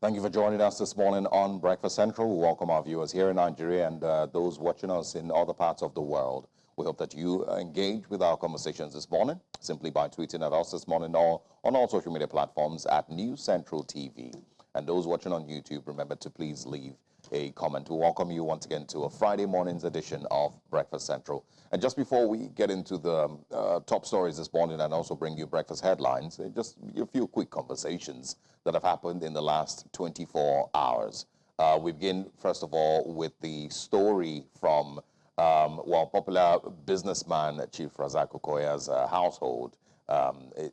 Thank you for joining us this morning on Breakfast Central. We welcome our viewers here in Nigeria and those watching us in other parts of the world. We hope that you engage with our conversations this morning simply by tweeting at us this morning or on all social media platforms at News Central TV. And those watching on YouTube, remember to please leave a comment. We welcome you once again to a Friday morning's edition of Breakfast Central. And just before we get into the top stories this morning and also bring you breakfast headlines, just a few quick conversations that have happened in the last 24 hours. We begin, first of all, with the story from, popular businessman Chief Razak Okoya's household.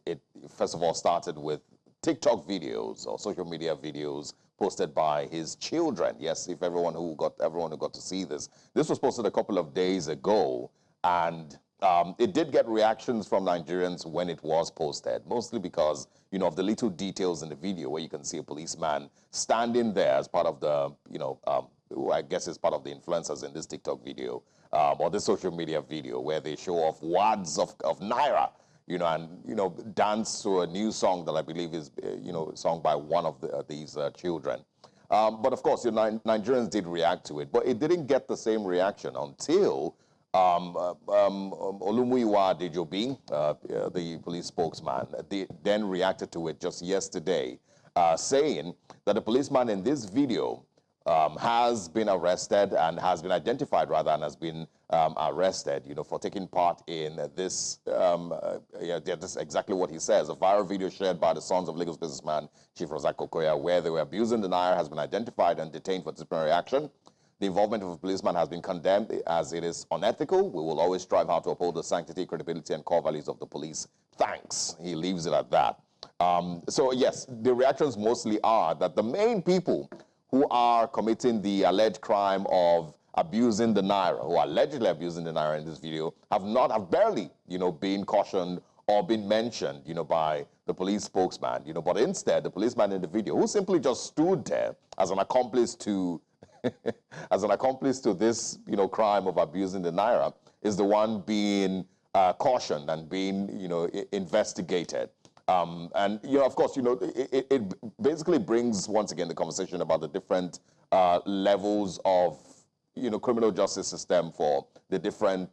It first of all started with TikTok videos or social media videos posted by his children. Yes, if everyone who got to see this. This was posted a couple of days ago, and it did get reactions from Nigerians when it was posted, mostly because, you know, of the little details in the video where you can see a policeman standing there as part of the, who I guess is part of the influencers in this TikTok video, or this social media video where they show off wads of naira, and, dance to a new song that I believe is, sung by one of these children. But of course, Nigerians did react to it, but it didn't get the same reaction until Olumuyiwa Adejobi, the police spokesman, then reacted to it just yesterday, saying that the policeman in this video has been arrested and has been identified, rather, and has been arrested, for taking part in this, that's exactly what he says. A viral video shared by the sons of Lagos businessman Chief Razak Okoya, where they were abusing the naira, has been identified and detained for disciplinary action. The involvement of a policeman has been condemned as it is unethical. We will always strive hard to uphold the sanctity, credibility, and core values of the police. Thanks. He leaves it at that. So, yes, the reactions mostly are that the main people who are committing the alleged crime of abusing the naira, who are allegedly abusing the naira in this video, have barely, been cautioned or been mentioned, by the police spokesman, but instead the policeman in the video, who simply just stood there as an accomplice to this, crime of abusing the naira, is the one being cautioned and being, investigated. And, of course, it basically brings, once again, the conversation about the different levels of, criminal justice system for the different,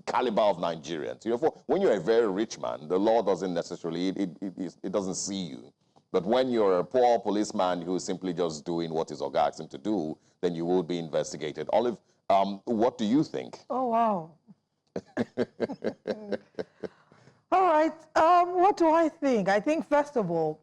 caliber of Nigerians. When you're a very rich man, the law doesn't necessarily, it doesn't see you. But when you're a poor policeman who's simply just doing what his Oga asks him to do, then you will be investigated. Olive, what do you think? Oh, wow. All right, what do I think? I think, first of all,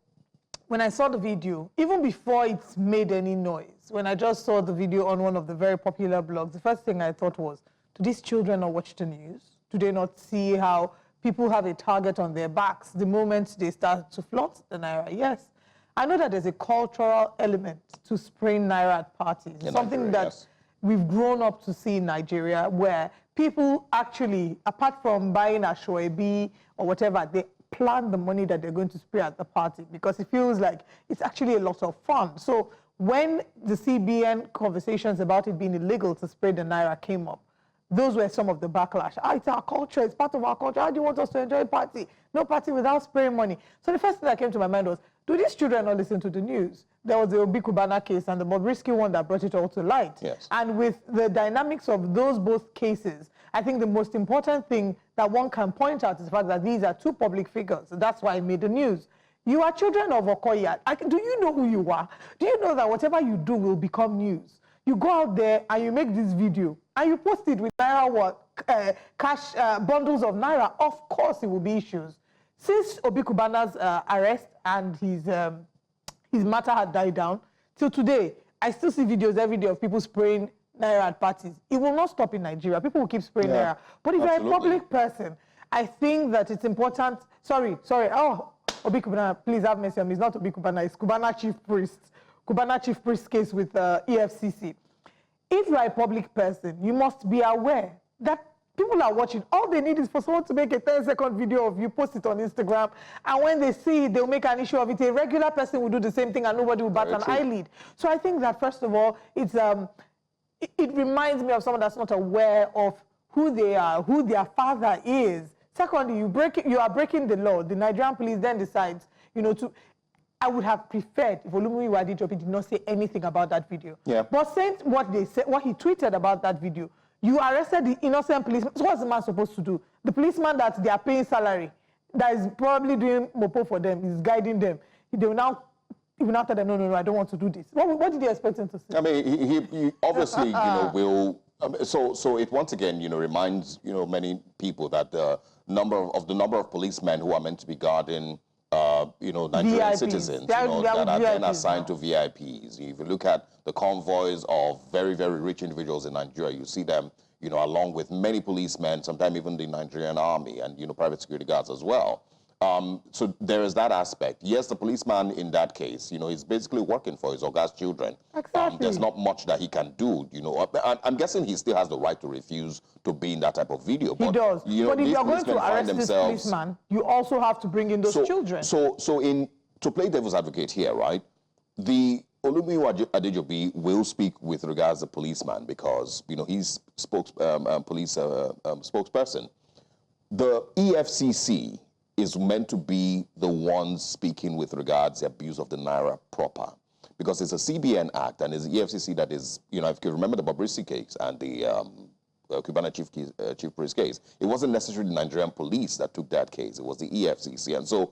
when I saw the video, even before it's made any noise, when I just saw the video on one of the very popular blogs, the first thing I thought was, do these children not watch the news? Do they not see how people have a target on their backs the moment they start to flaunt the naira? Yes. I know that there's a cultural element to spraying naira at parties. In something Nigeria, that yes, we've grown up to see in Nigeria, where people actually, apart from buying a shoebi or whatever, they plan the money that they're going to spray at the party because it feels like it's actually a lot of fun. So when the CBN conversations about it being illegal to spray the naira came up, those were some of the backlash. It's our culture, it's part of our culture. How do you want us to enjoy a party? No party without spraying money. So the first thing that came to my mind was, do these children not listen to the news? There was the Obi Kubana case and the Bobrisky one that brought it all to light. Yes. And with the dynamics of those both cases, I think the most important thing that one can point out is the fact that these are two public figures. That's why I made the news. You are children of Okoya. Do you know who you are? Do you know that whatever you do will become news? You go out there and you make this video and you post it with naira cash bundles of naira. Of course, it will be issues. Since Obi Kubana's arrest and his matter had died down, till today, I still see videos every day of people spraying naira at parties. It will not stop in Nigeria. People will keep spraying naira. But if you're a public person, I think that it's important. Sorry. Oh, Obi Kubana, please have mercy on me. It's not Obi Kubana, it's Kubana Chief Priest. Kubana Chief Priest case with EFCC. If you're a public person, you must be aware that people are watching. All they need is for someone to make a 10-second video of you, post it on Instagram, and when they see it, they'll make an issue of it. A regular person will do the same thing and nobody will bat an eyelid. So I think that, first of all, it's it reminds me of someone that's not aware of who they are, who their father is. Secondly, you are breaking the law. The Nigerian police then decides, I would have preferred if Olumuyiwa Adejobi did not say anything about that video. Yeah. But since what they said, what he tweeted about that video, you arrested the innocent policeman. So what's the man supposed to do? The policeman that they are paying salary, that is probably doing mopo for them, is guiding them. He will now tell them, no, I don't want to do this. What did you expect him to say? I mean, he obviously, will. So it once again, reminds many people that the number of policemen who are meant to be guarding, Nigerian VIPs. citizens, that are then assigned to VIPs. If you look at the convoys of very, very rich individuals in Nigeria, you see them, along with many policemen, sometimes even the Nigerian army and, private security guards as well. So there is that aspect. Yes, the policeman in that case, he's basically working for his Oga's children. Exactly. There's not much that he can do, I'm guessing he still has the right to refuse to be in that type of video. He does. But if you're going to arrest this themselves, policeman, you also have to bring in those children. So to play devil's advocate here, right, the Olumuyiwa Adejobi will speak with regards to the policeman because, he's police spokesperson. The EFCC is meant to be the ones speaking with regards to abuse of the Naira proper. Because it's a CBN Act and it's the EFCC that is, if you remember the Bobrisky case and the Cubana Chief Priest case, it wasn't necessarily the Nigerian police that took that case, it was the EFCC. And so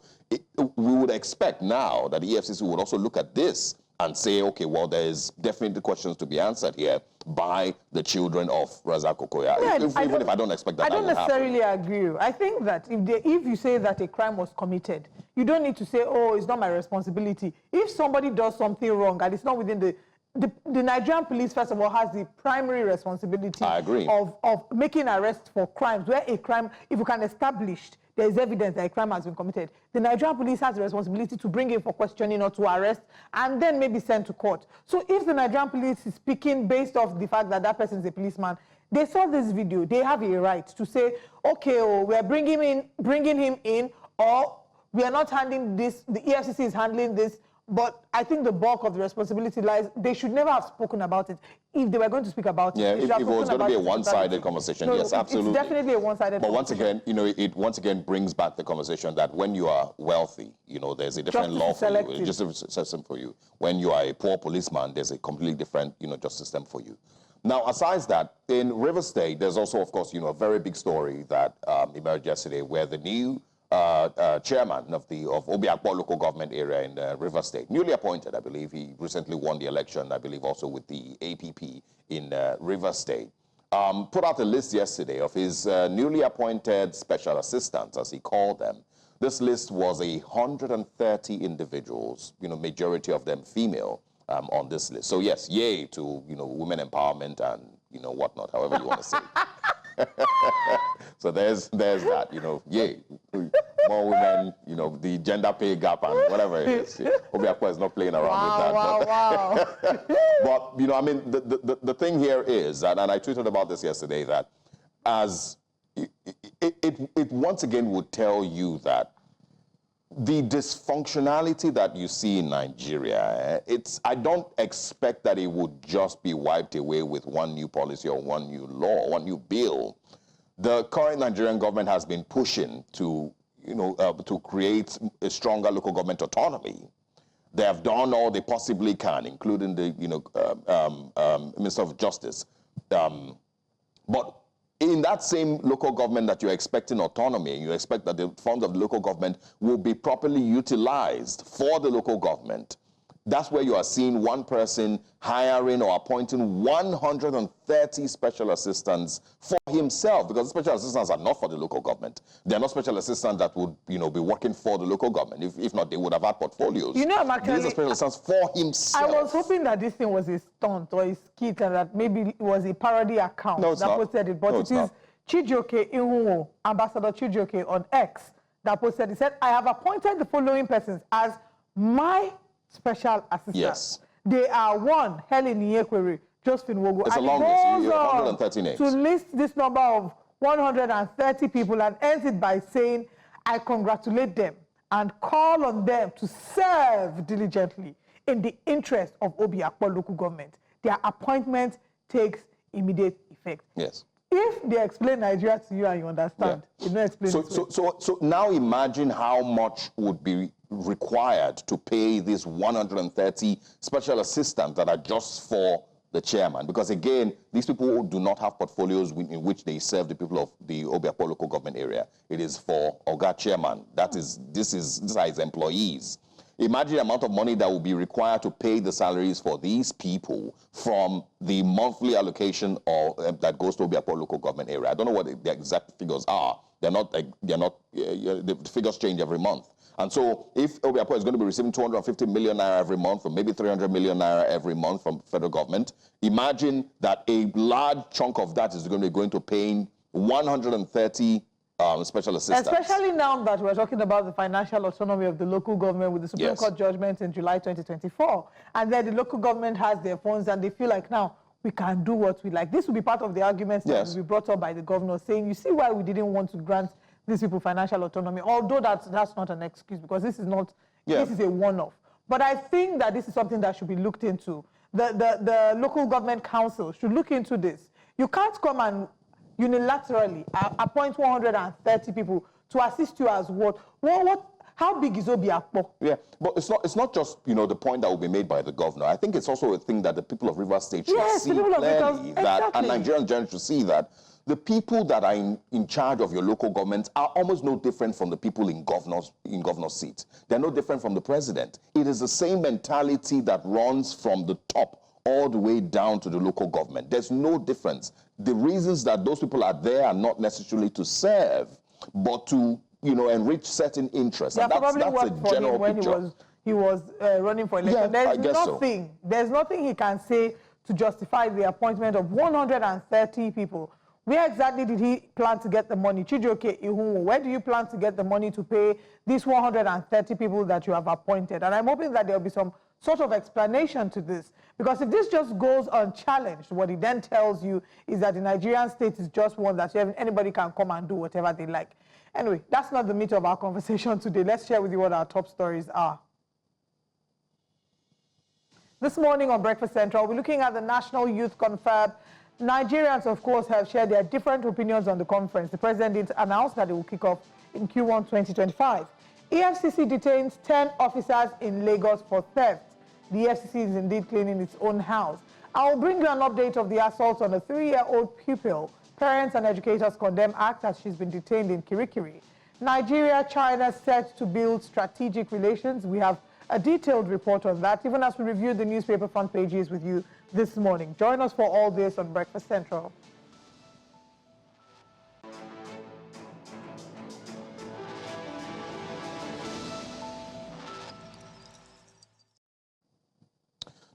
we would expect now that the EFCC would also look at this and say, okay, well, there's definitely questions to be answered here by the children of Razak Okoya. Yeah, Even if I don't expect that I don't necessarily happen. agree. I think that if you say that a crime was committed, you don't need to say, oh, it's not my responsibility. If somebody does something wrong and it's not within the Nigerian police, first of all, has the primary responsibility I agree. of making arrests for crimes, where a crime, if you can establish there is evidence that a crime has been committed, the Nigerian police has the responsibility to bring in for questioning or to arrest and then maybe send to court. So if the Nigerian police is speaking based off the fact that that person is a policeman, they saw this video, they have a right to say, okay, we're bringing him in, or we are not handling this, the EFCC is handling this. But I think the bulk of the responsibility lies, they should never have spoken about it. If they were going to speak about it, if it was going to be a one-sided conversation, yes, absolutely. It's definitely a one-sided But once again, it once again brings back the conversation that when you are wealthy, there's a different law for you, justice system for you. When you are a poor policeman, there's a completely different, justice system for you. Now, aside that, in River State, there's also, of course, a very big story that emerged yesterday where the new chairman of Obiakpo local government area in River State, newly appointed, I believe. He recently won the election, I believe, also with the APP in River State. Put out a list yesterday of his newly appointed special assistants, as he called them. This list was 130 individuals, majority of them female, on this list. So yes, yay to, women empowerment and, whatnot, however you want to say it. So there's that, yay. More women, the gender pay gap and whatever it is. Obiakpo is not playing around with that. Wow. But, I mean, the thing here is, and I tweeted about this yesterday, that as it once again would tell you that the dysfunctionality that you see in Nigeria, I don't expect that it would just be wiped away with one new policy or one new law, one new bill. The current Nigerian government has been pushing to, to create a stronger local government autonomy. They have done all they possibly can, including the, Minister of Justice. But in that same local government that you're expecting autonomy, you expect that the funds of the local government will be properly utilized for the local government. That's where you are seeing one person hiring or appointing 130 special assistants for himself, because special assistants are not for the local government. They're not special assistants that would, be working for the local government. If not, they would have had portfolios. I'm actually... These are special assistants for himself. I was hoping that this thing was a stunt or a skit and that maybe it was a parody account that posted it. But it is Chijioke Ihunwo, Ambassador Chijioke on X, that posted it. He said, I have appointed the following persons as my special assistants. Yes. They are one, Helen Nyekwere, Josephine Wogo. It's a long list, 130 names. To list this number of 130 people and ends it by saying, I congratulate them and call on them to serve diligently in the interest of Obiakpo local government. Their appointment takes immediate effect. Yes. If they explain Nigeria to you and you understand, they don't explain it. So now imagine how much would be required to pay these 130 special assistants that are just for the chairman? Because again, these people do not have portfolios in which they serve the people of the Obiakpo local government area. It is for Oga Chairman. These are his employees. Imagine the amount of money that will be required to pay the salaries for these people from the monthly allocation that goes to Obiakpo local government area. I don't know what the exact figures are. The figures change every month. And so if Obiakpo is going to be receiving 250 million naira every month, or maybe 300 million naira every month from federal government, imagine that a large chunk of that is going to be going to paying 130 special assistants. Especially now that we're talking about the financial autonomy of the local government with the Supreme Yes. Court judgment in July 2024. And then the local government has their funds and they feel like now we can do what we like. This will be part of the arguments that will be brought up by the governor, saying, you see why we didn't want to grant these people financial autonomy, although that's not an excuse, because this is not, this is a one-off. But I think that this is something that should be looked into. The local government council should look into this. You can't come and unilaterally appoint 130 people to assist you as what? How big is Obiakpo? Yeah, but it's not just, the point that will be made by the governor. I think it's also a thing that the people of Rivers State should see clearly, and Nigerian generally should see that the people that are in charge of your local government are almost no different from the people in governor's seat. They're no different from the president. It is the same mentality that runs from the top all the way down to the local government. There's no difference. The reasons that those people are there are not necessarily to serve, but to enrich certain interests. And that's a general picture. When he was running for election. Yeah, there's nothing he can say to justify the appointment of 130 people. Where exactly did he plan to get the money? Chijioke Ihunwo, where do you plan to get the money to pay these 130 people that you have appointed? And I'm hoping that there'll be some sort of explanation to this. Because if this just goes unchallenged, what it then tells you is that the Nigerian state is just one that anybody can come and do whatever they like. Anyway, that's not the meat of our conversation today. Let's share with you what our top stories are. This morning on Breakfast Central, we're looking at the National Youth Confab. Nigerians, of course, have shared their different opinions on the conference. The president did announce that it will kick off in Q1 2025. EFCC detains 10 officers in Lagos for theft. The EFCC is indeed cleaning its own house. I will bring you an update of the assault on a 3-year-old pupil. Parents and educators condemn act as she's been detained in Kirikiri. Nigeria, China set to build strategic relations. We have a detailed report on that, even as we review the newspaper front pages with you this morning. Join us for all this on Breakfast Central.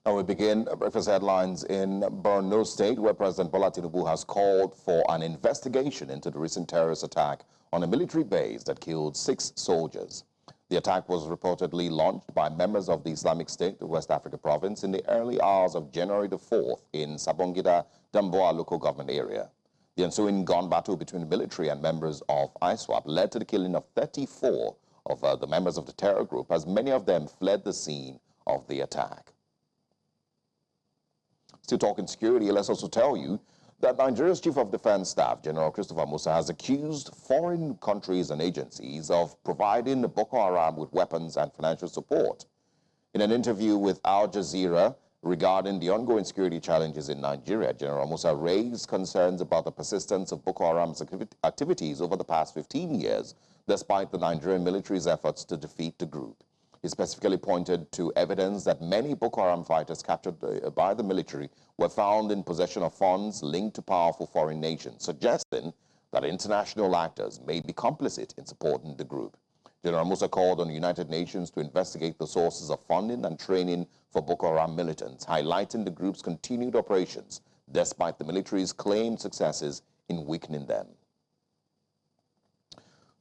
Now we begin breakfast headlines in Borno State, where President Bola Tinubu has called for an investigation into the recent terrorist attack on a military base that killed 6 soldiers. The attack was reportedly launched by members of the Islamic State, the West Africa province, in the early hours of January the 4th in Sabongida, Damboa local government area. The ensuing gun battle between the military and members of ISWAP led to the killing of 34 of the members of the terror group, as many of them fled the scene of the attack. Still talking security, let's also tell you that Nigeria's Chief of Defense Staff, General Christopher Musa, has accused foreign countries and agencies of providing Boko Haram with weapons and financial support. In an interview with Al Jazeera regarding the ongoing security challenges in Nigeria, General Musa raised concerns about the persistence of Boko Haram's activities over the past 15 years, despite the Nigerian military's efforts to defeat the group. He specifically pointed to evidence that many Boko Haram fighters captured by the military were found in possession of funds linked to powerful foreign nations, suggesting that international actors may be complicit in supporting the group. General Musa called on the United Nations to investigate the sources of funding and training for Boko Haram militants, highlighting the group's continued operations, despite the military's claimed successes in weakening them.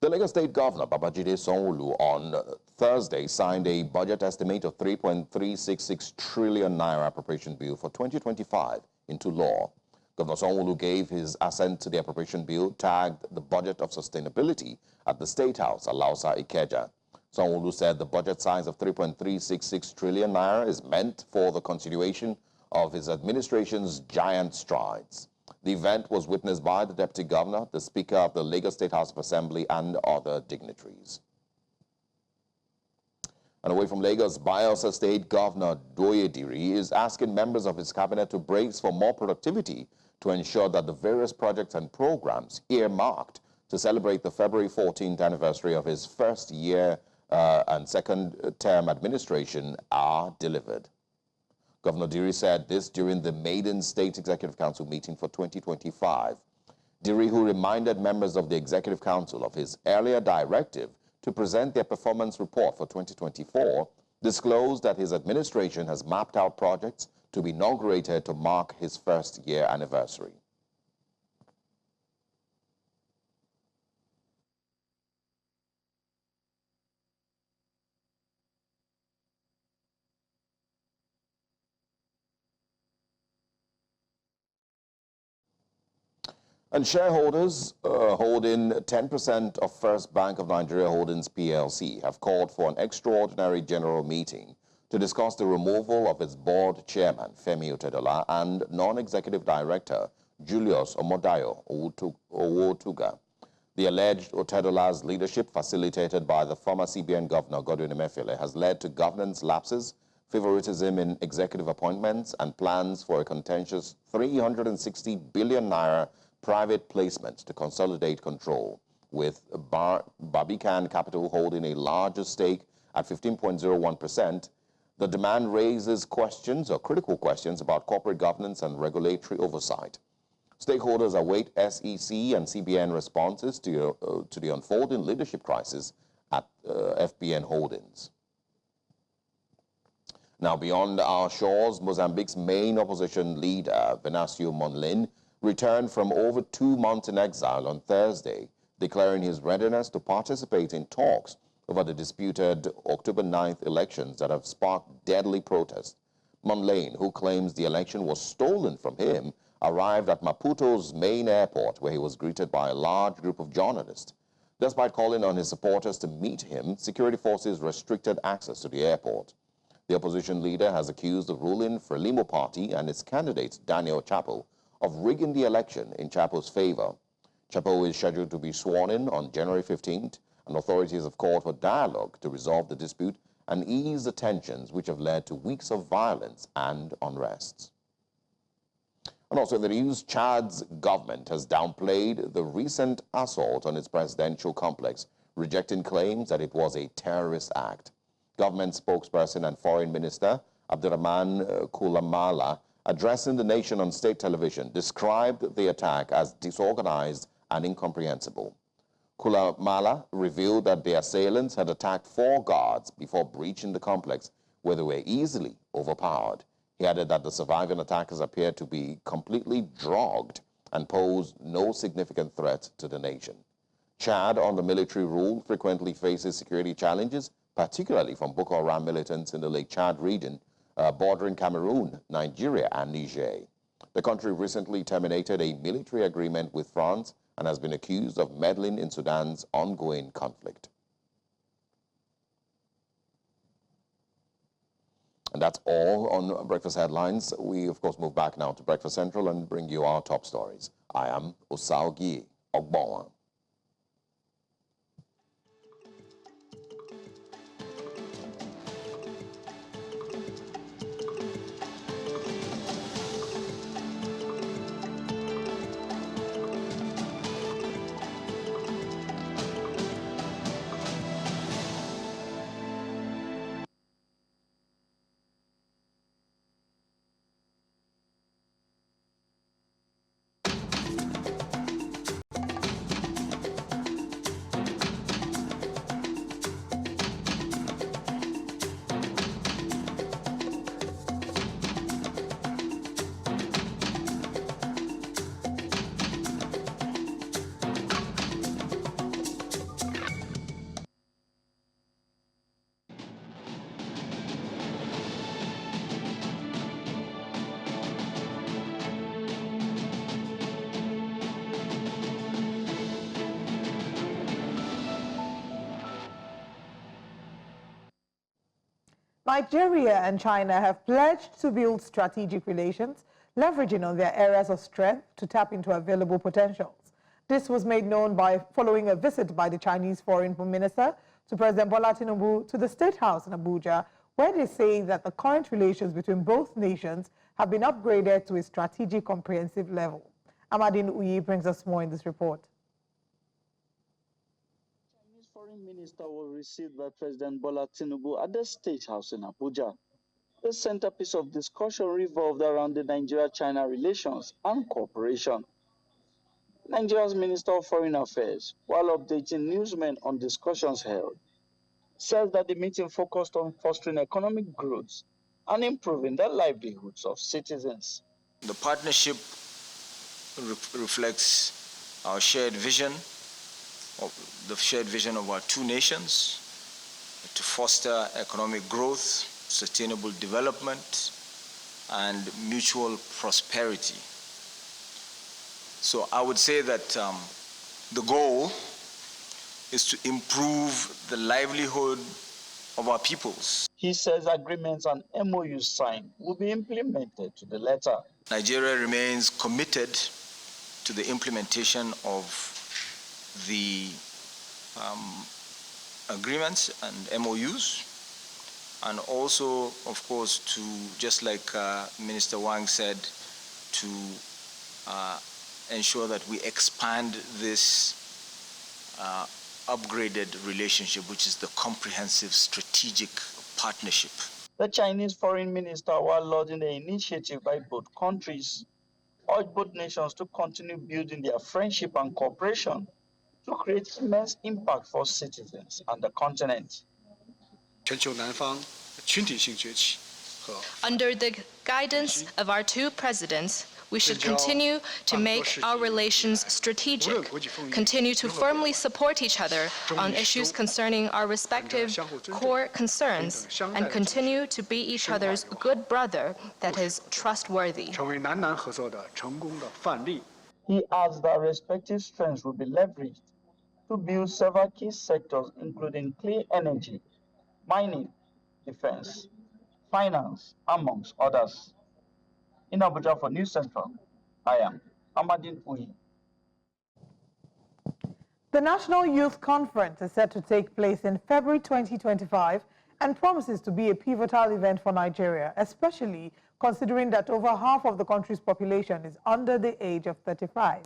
The Lagos State Governor, Babajide Sanwo-Olu, on Thursday signed a budget estimate of 3.366 trillion naira appropriation bill for 2025 into law. Governor Sanwo-Olu gave his assent to the appropriation bill, tagged the budget of sustainability at the State House, Alausa, Ikeja. Sanwo-Olu said the budget size of 3.366 trillion naira is meant for the continuation of his administration's giant strides. The event was witnessed by the Deputy Governor, the Speaker of the Lagos State House of Assembly, and other dignitaries. And away from Lagos, Bayelsa State Governor Doyediri is asking members of his cabinet to brace for more productivity to ensure that the various projects and programs earmarked to celebrate the February 14th anniversary of his first year and second term administration are delivered. Governor Diri said this during the maiden State Executive Council meeting for 2025. Diri, who reminded members of the Executive Council of his earlier directive to present their performance report for 2024, disclosed that his administration has mapped out projects to be inaugurated to mark his first year anniversary. And shareholders holding 10% of First Bank of Nigeria Holdings PLC have called for an extraordinary general meeting to discuss the removal of its board chairman, Femi Otedola, and non-executive director, Julius Omodayo Owotuga. The alleged Otedola's leadership, facilitated by the former CBN governor, Godwin Emefiele, has led to governance lapses, favoritism in executive appointments, and plans for a contentious 360 billion naira private placements to consolidate control, with Barbican Capital holding a larger stake at 15.01%. The demand raises questions or critical questions about corporate governance and regulatory oversight. Stakeholders await SEC and CBN responses to the unfolding leadership crisis at FBN Holdings. Now, beyond our shores, Mozambique's main opposition leader, Venancio Mondlane, returned from over 2 months in exile on Thursday, declaring his readiness to participate in talks over the disputed October 9th elections that have sparked deadly protests. Mondlane, who claims the election was stolen from him, arrived at Maputo's main airport, where he was greeted by a large group of journalists. Despite calling on his supporters to meet him, security forces restricted access to the airport. The opposition leader has accused the ruling Frelimo party and its candidate, Daniel Chapo, of rigging the election in Chapo's favor. Chapo is scheduled to be sworn in on January 15th, and authorities have called for dialogue to resolve the dispute and ease the tensions which have led to weeks of violence and unrest. And also in the news, Chad's government has downplayed the recent assault on its presidential complex, rejecting claims that it was a terrorist act. Government spokesperson and Foreign Minister Abdurrahman Kulamala, addressing the nation on state television, described the attack as disorganized and incomprehensible. Kulamala revealed that the assailants had attacked 4 guards before breaching the complex, where they were easily overpowered. He added that the surviving attackers appeared to be completely drugged and posed no significant threat to the nation. Chad, under military rule, frequently faces security challenges, particularly from Boko Haram militants in the Lake Chad region, bordering Cameroon, Nigeria, and Niger. The country recently terminated a military agreement with France and has been accused of meddling in Sudan's ongoing conflict. And that's all on Breakfast Headlines. We, of course, move back now to Breakfast Central and bring you our top stories. I am Osaogi Ogbonwa. Nigeria and China have pledged to build strategic relations, leveraging on their areas of strength to tap into available potentials. This was made known following a visit by the Chinese Foreign Minister to President Bola Tinubu to the State House in Abuja, where they say that the current relations between both nations have been upgraded to a strategic comprehensive level. Amadine Uyi brings us more in this report. Chinese Foreign Minister was received by President Bola Tinubu at the State House in Abuja. The centerpiece of discussion revolved around the Nigeria-China relations and cooperation. Nigeria's Minister of Foreign Affairs, while updating newsmen on discussions held, says that the meeting focused on fostering economic growth and improving the livelihoods of citizens. The partnership reflects our shared vision, of our two nations, to foster economic growth, sustainable development, and mutual prosperity. So I would say that the goal is to improve the livelihood of our peoples. He says agreements and MOUs signed will be implemented to the letter. Nigeria remains committed to the implementation of the agreements and MOUs, and also, of course, to, just like Minister Wang said, to ensure that we expand this upgraded relationship, which is the comprehensive strategic partnership. The Chinese Foreign Minister, while lauding the initiative by both countries, urged both nations to continue building their friendship and cooperation to create immense impact for citizens and the continent. Under the guidance of our two presidents, we should continue to make our relations strategic, continue to firmly support each other on issues concerning our respective core concerns, and continue to be each other's good brother that is trustworthy. He adds that respective strengths will be leveraged to build several key sectors, including clean energy, mining, defense, finance, amongst others. In Abuja for News Central, I am Amadine Uyi. The National Youth Conference is set to take place in February 2025 and promises to be a pivotal event for Nigeria, especially considering that over half of the country's population is under the age of 35.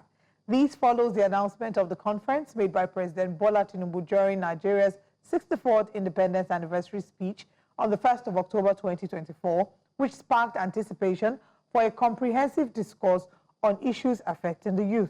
This follows the announcement of the conference made by President Bola Tinubu during Nigeria's 64th Independence Anniversary speech on the 1st of October 2024, which sparked anticipation for a comprehensive discourse on issues affecting the youth.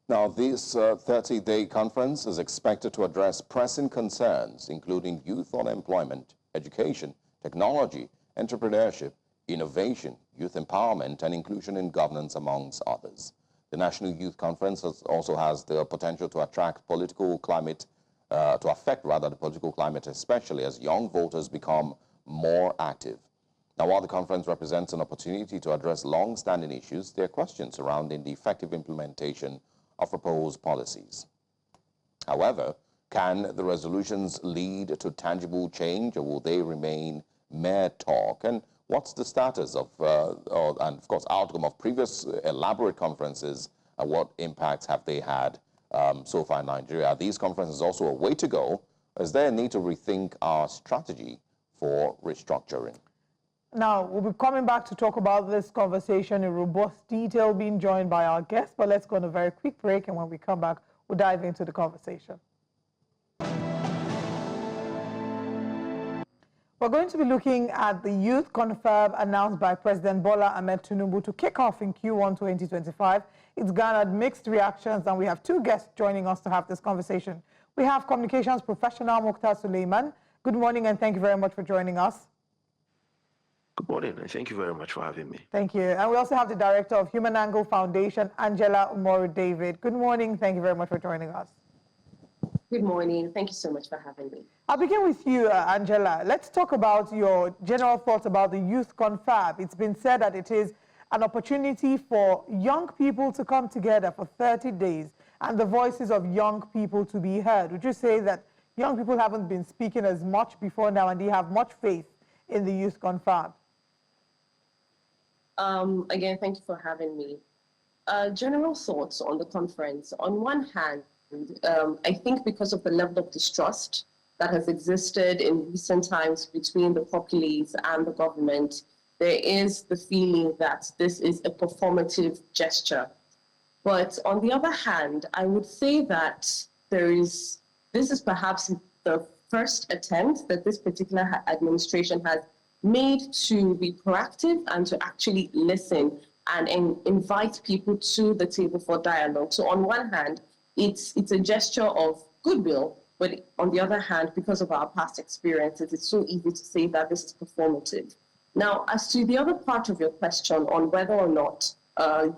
Now, this 30-day conference is expected to address pressing concerns, including youth unemployment, education, technology, entrepreneurship, innovation, youth empowerment, and inclusion in governance, amongst others. The National Youth Conference also has the potential to affect the political climate, especially as young voters become more active. Now, while the conference represents an opportunity to address long-standing issues, there are questions surrounding the effective implementation of proposed policies. However, can the resolutions lead to tangible change, or will they remain mere talk? And what's the status of, and of course, outcome of previous elaborate conferences, and what impacts have they had so far in Nigeria? Are these conferences also a way to go? Is there a need to rethink our strategy for restructuring? Now, we'll be coming back to talk about this conversation in robust detail, being joined by our guests, but let's go on a very quick break, and when we come back, we'll dive into the conversation. We're going to be looking at the Youth Confab announced by President Bola Tinubu to kick off in Q1 2025. It's garnered mixed reactions, and we have two guests joining us to have this conversation. We have communications professional Mukhtar Suleiman. Good morning, and thank you very much for joining us. Good morning, and thank you very much for having me. Thank you. And we also have the Director of Human Angle Foundation, Angela Umoru David. Good morning. Thank you very much for joining us. Good morning. Thank you so much for having me. I'll begin with you, Angela. Let's talk about your general thoughts about the Youth Confab. It's been said that it is an opportunity for young people to come together for 30 days and the voices of young people to be heard. Would you say that young people haven't been speaking as much before now, and they have much faith in the Youth Confab? Again, thank you for having me. General thoughts on the conference. On one hand, I think because of the level of distrust that has existed in recent times between the populace and the government, there is the feeling that this is a performative gesture. But on the other hand, I would say that this is perhaps the first attempt that this particular administration has made to be proactive and to actually listen and invite people to the table for dialogue. So on one hand, it's a gesture of goodwill, but on the other hand, because of our past experiences, it's so easy to say that this is performative. Now, as to the other part of your question on whether or not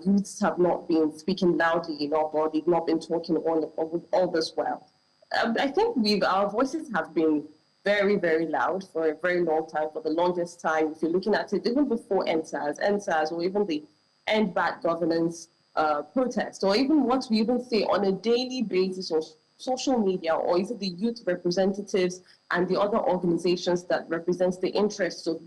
youths have not been speaking loudly enough or they've not been talking all this well, I think our voices have been very, very loud for a very long time, for the longest time. If you're looking at it, even before NSAS, or even the End Bad Governance protest, or even what we even say on a daily basis on social media, or is it the youth representatives and the other organizations that represent the interests of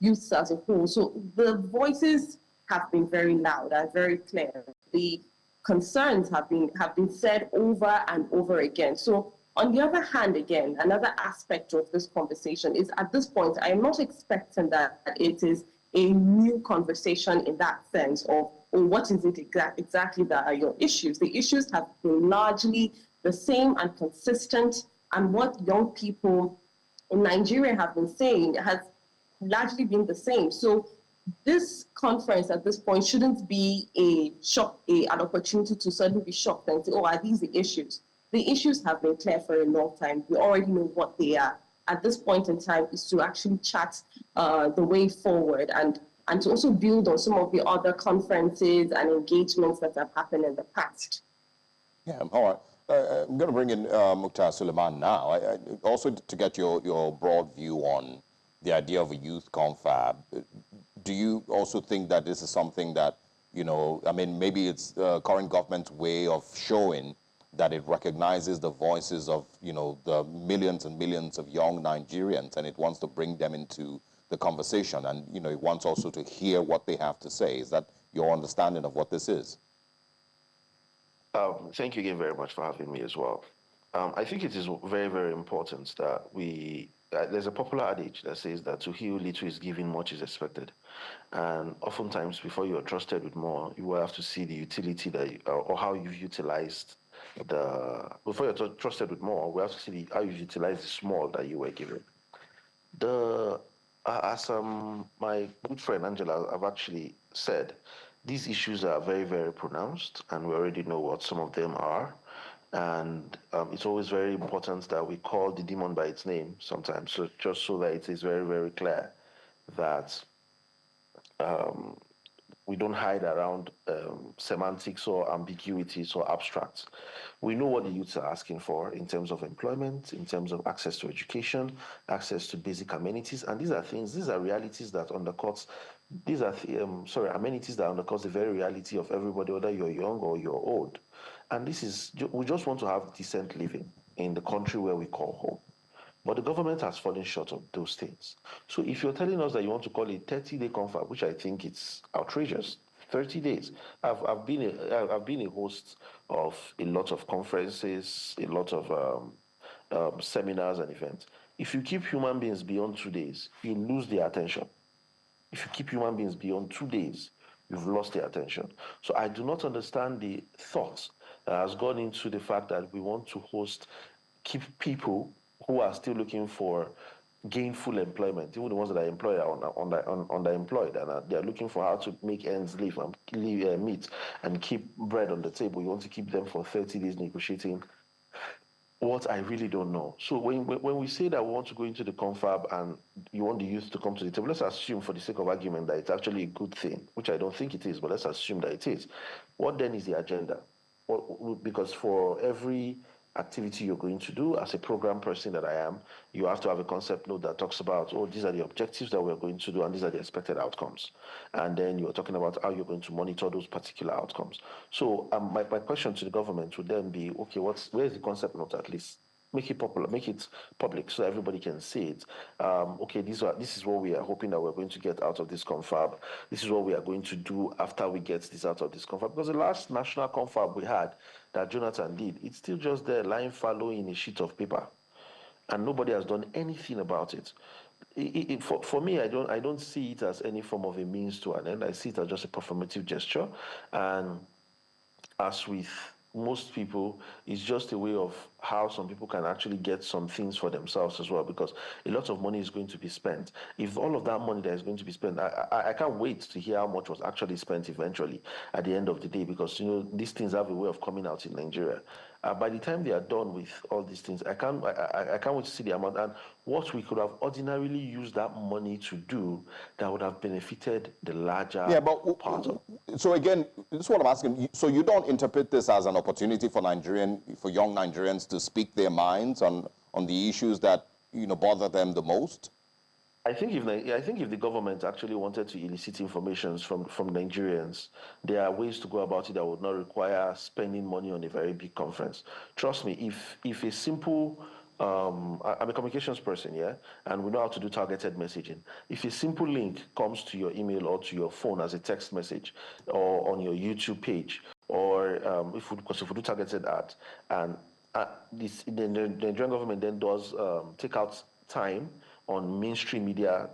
youths as a whole. So the voices have been very loud and very clear. The concerns have been said over and over again. So on the other hand, again, another aspect of this conversation is at this point, I am not expecting that it is a new conversation in that sense of, oh, what is it exactly that are your issues? The issues have been largely the same and consistent, and what young people in Nigeria have been saying has largely been the same. So this conference at this point shouldn't be an opportunity to suddenly be shocked and say, oh, are these the issues? The issues have been clear for a long time. We already know what they are. At this point in time is to actually chat the way forward and to also build on some of the other conferences and engagements that have happened in the past. Yeah, all right. I'm going to bring in Mukhtar Suleiman now. Also to get your broad view on the idea of a youth confab. Do you also think that this is something that, you know, I mean, maybe it's the current government's way of showing that it recognizes the voices of, you know, the millions and millions of young Nigerians, and it wants to bring them into the conversation, and, you know, it wants also to hear what they have to say. Is that your understanding of what this is? Thank you again very much for having me as well. I think it is very, very important that there's a popular adage that says that to he who little is given, much is expected. And oftentimes, before you are trusted with more, you will have to see the utility or how you've utilized before you're trusted with more, we have to see how you've utilized the small that you were given. As my good friend Angela have actually said, these issues are very, very pronounced, and we already know what some of them are. And it's always very important that we call the demon by its name sometimes, so just so that it is very, very clear that we don't hide around semantics or ambiguities or abstracts. We know what the youths are asking for in terms of employment, in terms of access to education, access to basic amenities, and these are realities that undercuts, amenities that undercuts the very reality of everybody, whether you're young or you're old. And we just want to have decent living in the country where we call home. But the government has fallen short of those things. So if you're telling us that you want to call it 30-day confab, which I think it's outrageous, 30 days. I've been a host of a lot of conferences, a lot of seminars and events. If you keep human beings beyond 2 days, you lose their attention. If you keep human beings beyond 2 days, you've lost their attention. So I do not understand the thought that has gone into the fact that we want to keep people who are still looking for gainful employment, even the ones that are employed are underemployed, and they are looking for how to make ends meet and keep bread on the table. You want to keep them for 30 days negotiating what I really don't know. So when we say that we want to go into the confab and you want the youth to come to the table, let's assume for the sake of argument that it's actually a good thing, which I don't think it is, but let's assume that it is. What then is the agenda? Because for every activity you're going to do, as a program person that I am, you have to have a concept note that talks about, oh, these are the objectives that we're going to do and these are the expected outcomes. And then you're talking about how you're going to monitor those particular outcomes. So my question to the government would then be, okay, where's the concept note at least? Make it popular, make it public so everybody can see it. Okay, this is what we are hoping that we're going to get out of this confab. This is what we are going to do after we get this out of this confab. Because the last national confab we had that Jonathan did, it's still just there lying fallow in a sheet of paper. and nobody has done anything about it. For me, I don't see it as any form of a means to an end. I see it as just a performative gesture, and as with most people, it's just a way of how some people can actually get some things for themselves as well, because a lot of money is going to be spent. If all of that money that is going to be spent, I can't wait to hear how much was actually spent eventually at the end of the day, because these things have a way of coming out in Nigeria. By the time they are done with all these things, I can't wait to see the amount and what we could have ordinarily used that money to do that would have benefited the larger part of. So again, this is what I'm asking. So you don't interpret this as an opportunity for young Nigerians to speak their minds on the issues that bother them the most? I think if the government actually wanted to elicit information from Nigerians, there are ways to go about it that would not require spending money on a very big conference. Trust me, if a simple I'm a communications person, yeah, and we know how to do targeted messaging. If a simple link comes to your email or to your phone as a text message, or on your YouTube page, or if we do targeted ads, and the Nigerian government then does take out time on mainstream media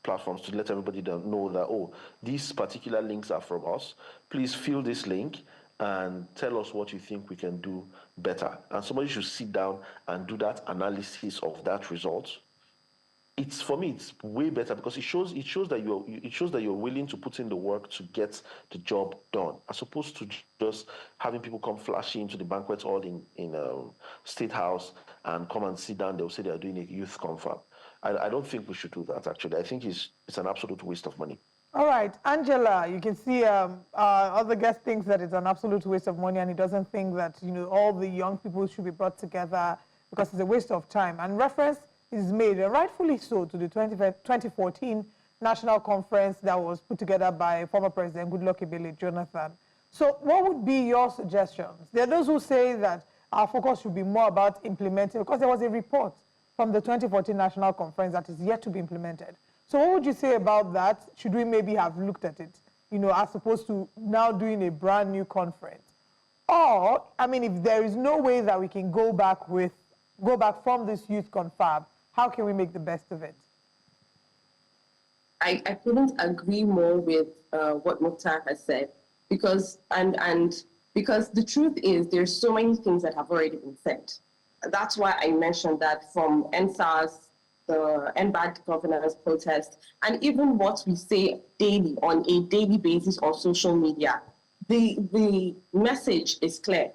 platforms to let everybody know that, oh, these particular links are from us. Please fill this link and tell us what you think we can do better. And somebody should sit down and do that analysis of that result. For me, it's way better because it shows that you're willing to put in the work to get the job done, as opposed to just having people come flashing into the banquet hall in State House and come and sit down. They'll say they are doing a youth confab. I don't think we should do that. Actually, I think it's an absolute waste of money. All right, Angela, you can see other guest thinks that it's an absolute waste of money, and he doesn't think that all the young people should be brought together because it's a waste of time. And reference is made, and rightfully so, to the 2014 national conference that was put together by former President Goodluck Ebele Jonathan. So what would be your suggestions? There are those who say that our focus should be more about implementing, because there was a report from the 2014 national conference that is yet to be implemented. So what would you say about that? Should we maybe have looked at it, as opposed to now doing a brand new conference? Or, I mean, if there is no way that we can go back from this youth confab, how can we make the best of it? I couldn't agree more with what Mukhtar has said, because the truth is there's so many things that have already been said. That's why I mentioned that from NSAS, the NBAD governance protest, and even what we say daily, on a daily basis on social media, the message is clear.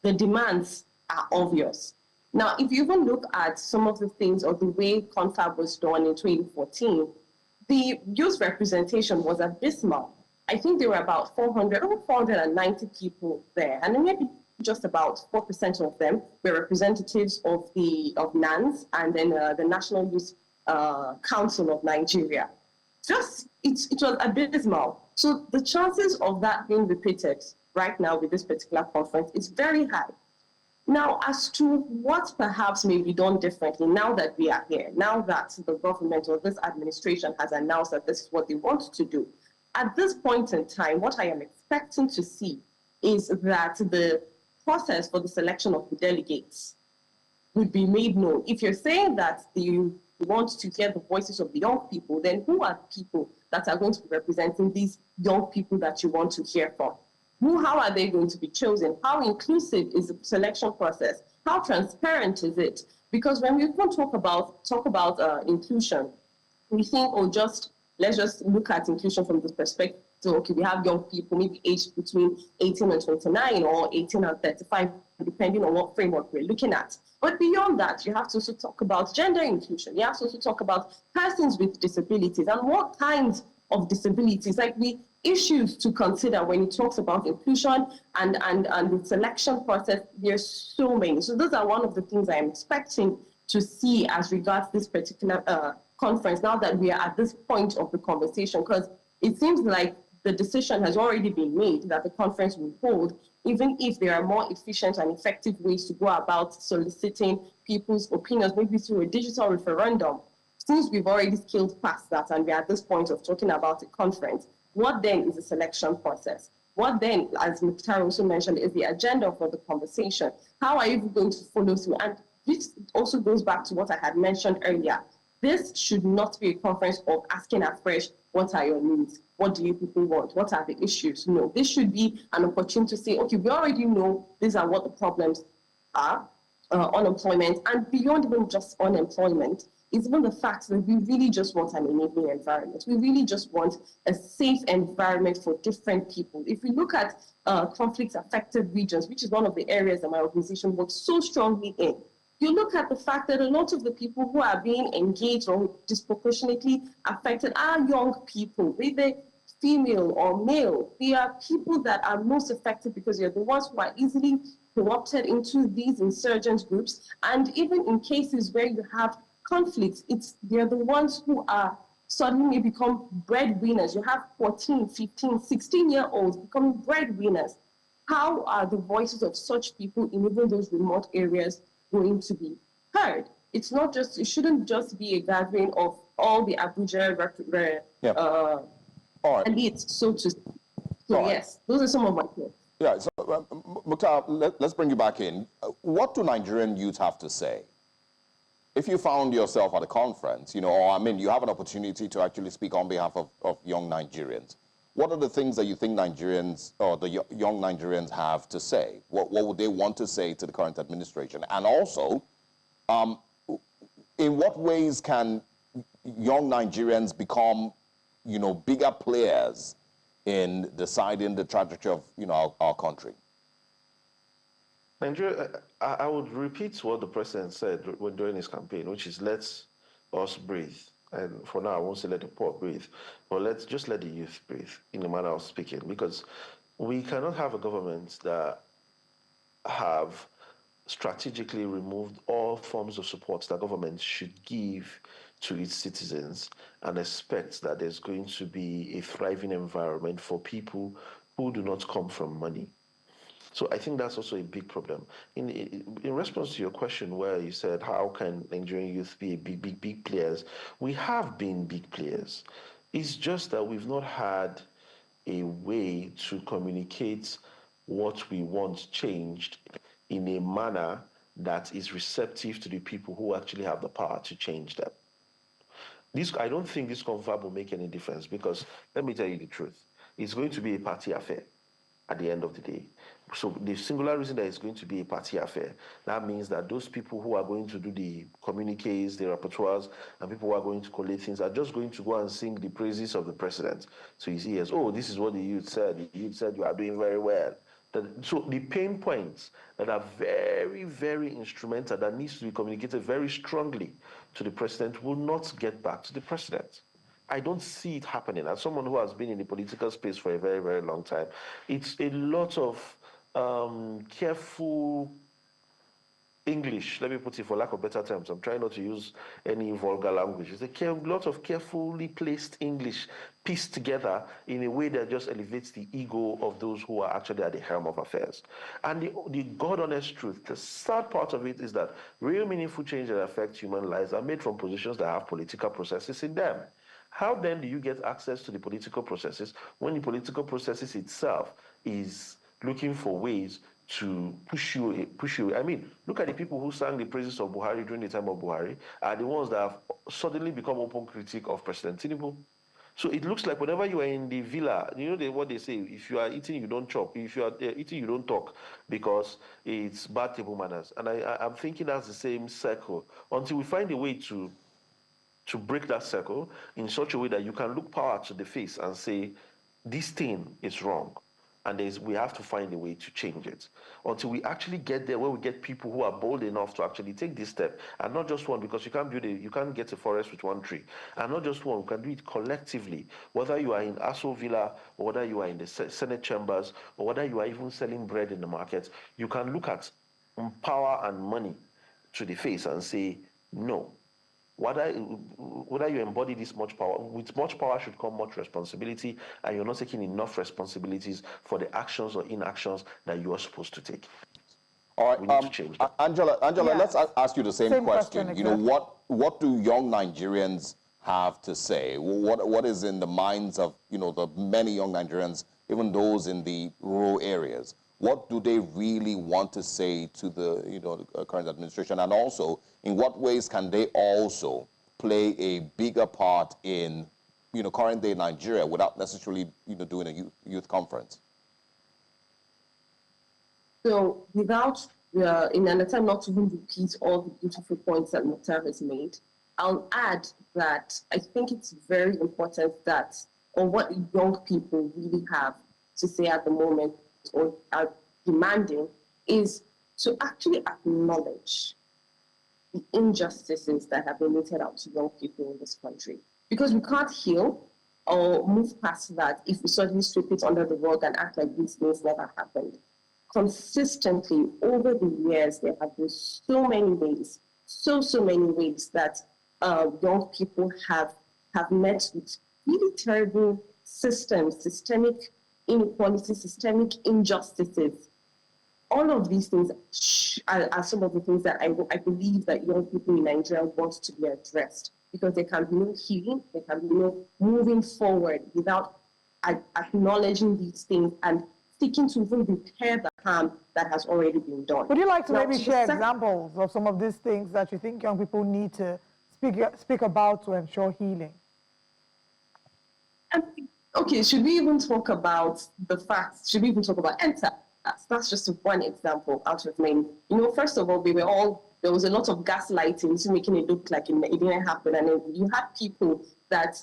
The demands are obvious. Now, if you even look at some of the things or the way confab was done in 2014, the youth representation was abysmal. I think there were about 490 people there, and then maybe just about 4% of them were representatives of NANS and then the National Youth Council of Nigeria. It was abysmal. So the chances of that being repeated right now with this particular conference is very high. Now, as to what perhaps may be done differently now that we are here, now that the government or this administration has announced that this is what they want to do, at this point in time, what I am expecting to see is that the process for the selection of the delegates would be made known. If you're saying that you want to hear the voices of the young people, then who are the people that are going to be representing these young people that you want to hear from? How are they going to be chosen? How inclusive is the selection process? How transparent is it? Because when we even talk about inclusion, we think, let's just look at inclusion from this perspective. So, okay, we have young people, maybe aged between 18 and 29 or 18 and 35, depending on what framework we're looking at. But beyond that, you have to also talk about gender inclusion. You have to also talk about persons with disabilities and what kinds of disabilities, like the issues to consider when it talks about inclusion and the selection process. There's so many. So those are one of the things I'm expecting to see as regards this particular conference, now that we are at this point of the conversation, because it seems like the decision has already been made that the conference will hold, even if there are more efficient and effective ways to go about soliciting people's opinions, maybe through a digital referendum. Since we've already scaled past that and we're at this point of talking about a conference, what then is the selection process? What then, as Mukhtar also mentioned, is the agenda for the conversation? How are you going to follow through? And this also goes back to what I had mentioned earlier. This should not be a conference of asking afresh, what are your needs? What do you people want? What are the issues? No, this should be an opportunity to say, okay, we already know these are what the problems are, unemployment, and beyond even just unemployment, is even the fact that we really just want an enabling environment. We really just want a safe environment for different people. If we look at conflict-affected regions, which is one of the areas that my organization works so strongly in, you look at the fact that a lot of the people who are being engaged or disproportionately affected are young people, whether female or male. They are people that are most affected because they're the ones who are easily co-opted into these insurgent groups. And even in cases where you have conflicts, they're the ones who are suddenly may become breadwinners. You have 14, 15, 16-year-olds becoming breadwinners. How are the voices of such people in even those remote areas going to be heard? It shouldn't just be a gathering of all the Abuja elites, so to speak. So yes, those are some of my thoughts. Yeah, so Mukhtar, let's bring you back in. What do Nigerian youth have to say? If you found yourself at a conference, or you have an opportunity to actually speak on behalf of young Nigerians, what are the things that you think Nigerians or the young Nigerians have to say? What would they want to say to the current administration? And also, in what ways can young Nigerians become, bigger players in deciding the trajectory of our country? Nigeria, I would repeat what the president said during his campaign, which is let us breathe. And for now, I won't say let the poor breathe, but let the youth breathe, in the manner of speaking, because we cannot have a government that have strategically removed all forms of support that government should give to its citizens and expect that there's going to be a thriving environment for people who do not come from money. So I think that's also a big problem. In response to your question where you said, how can Nigerian youth be big players? We have been big players. It's just that we've not had a way to communicate what we want changed in a manner that is receptive to the people who actually have the power to change them. I don't think this confab will make any difference because, let me tell you the truth, it's going to be a party affair at the end of the day. So the singular reason that it's going to be a party affair, that means that those people who are going to do the communiques, the rapporteurs, and people who are going to collate things are just going to go and sing the praises of the president. So he says, oh, this is what the youth said. The youth said you are doing very well. So the pain points that are very, very instrumental, that needs to be communicated very strongly to the president, will not get back to the president. I don't see it happening. As someone who has been in the political space for a very, very long time, it's a lot of careful English, let me put it for lack of better terms. I'm trying not to use any vulgar language. It's a lot of carefully placed English pieced together in a way that just elevates the ego of those who are actually at the helm of affairs. And the God-honest truth, the sad part of it is that real meaningful change that affects human lives are made from positions that have political processes in them. How then do you get access to the political processes when the political processes itself is looking for ways to push you? I mean, look at the people who sang the praises of Buhari during the time of Buhari are the ones that have suddenly become open critic of President Tinubu. So it looks like whenever you are in the villa, what they say, if you are eating, you don't chop. If you are eating, you don't talk, because it's bad table manners. And I'm thinking that's the same circle until we find a way to break that circle in such a way that you can look power to the face and say, this thing is wrong. And we have to find a way to change it. Until we actually get there, where we get people who are bold enough to actually take this step, and not just one, because you can't get a forest with one tree, and not just one. We can do it collectively. Whether you are in Aso Villa, or whether you are in the Senate chambers, or whether you are even selling bread in the market, you can look at power and money to the face and say, no. Whether you embody this much power, with much power should come much responsibility, and you're not taking enough responsibilities for the actions or inactions that you are supposed to take. All right, we need to change that. Angela, Yeah. let's ask you the same question. Exactly. What do young Nigerians have to say? What is in the minds of the many young Nigerians, even those in the rural areas? What do they really want to say to the, the current administration? And also, in what ways can they also play a bigger part in, current day Nigeria without necessarily, doing a youth conference? So without, in an attempt not to even repeat all the beautiful points that Mukhtar has made, I'll add that I think it's very important that, or what young people really have to say at the moment, or are demanding, is to actually acknowledge the injustices that have been meted out to young people in this country. Because we can't heal or move past that if we suddenly sweep it under the rug and act like these things never happened. Consistently, over the years, there have been so many ways, so many ways that young people have met with really terrible systems, systemic inequality, systemic injustices. All of these things are some of the things that I believe that young people in Nigeria want to be addressed, because there can be no healing, there can be no moving forward without acknowledging these things and seeking to even repair the harm that has already been done. Would you like to maybe share examples of some of these things that you think young people need to speak about to ensure healing? Okay, should we even talk about the facts? Should we even talk about enter? That's just one example out of many. First of all, there was a lot of gaslighting to making it look like it didn't happen. And then you had people that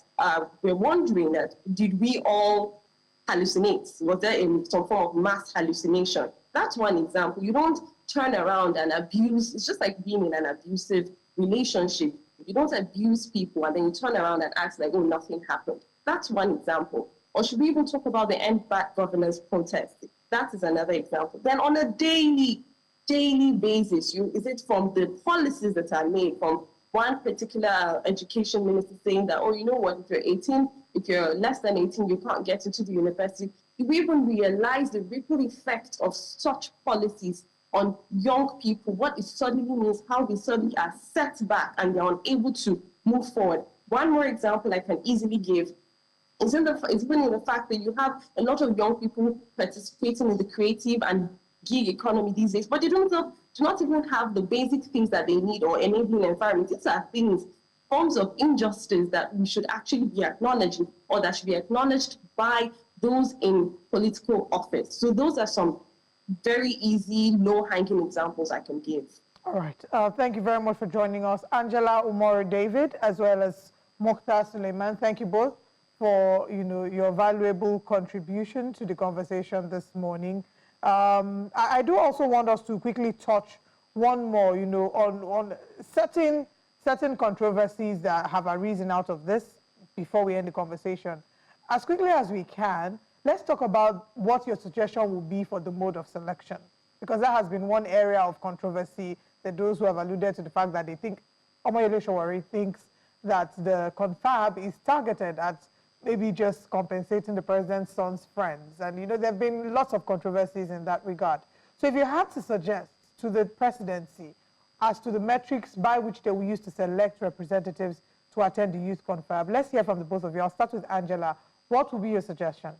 were wondering that, did we all hallucinate? Was there some form of mass hallucination? That's one example. You don't turn around and abuse. It's just like being in an abusive relationship. You don't abuse people and then you turn around and act like, oh, nothing happened. That's one example. Or should we even talk about the End Bad Governance protest? That is another example. Then on a daily basis, is it from the policies that are made, from one particular education minister saying that, oh, you know what, if you're 18, if you're less than 18, you can't get into the university. Do we even realize the ripple effect of such policies on young people, what it suddenly means, how they suddenly are set back and they're unable to move forward? One more example I can easily give is even in the fact that you have a lot of young people participating in the creative and gig economy these days, but they do not even have the basic things that they need or enabling environment. These are things, forms of injustice that we should actually be acknowledging, or that should be acknowledged by those in political office. So those are some very easy, low-hanging examples I can give. All right. Thank you very much for joining us. Angela Umoru David, as well as Mukhtar Suleiman. Thank you both for your valuable contribution to the conversation this morning. I do also want us to quickly touch one more, on certain controversies that have arisen out of this before we end the conversation. As quickly as we can, let's talk about what your suggestion would be for the mode of selection, because that has been one area of controversy, that those who have alluded to the fact that they think, Omoyele Sowore thinks that the confab is targeted at maybe just compensating the president's son's friends. And, there have been lots of controversies in that regard. So if you had to suggest to the presidency as to the metrics by which they will use to select representatives to attend the youth confab, let's hear from the both of you. I'll start with Angela. What would be your suggestion?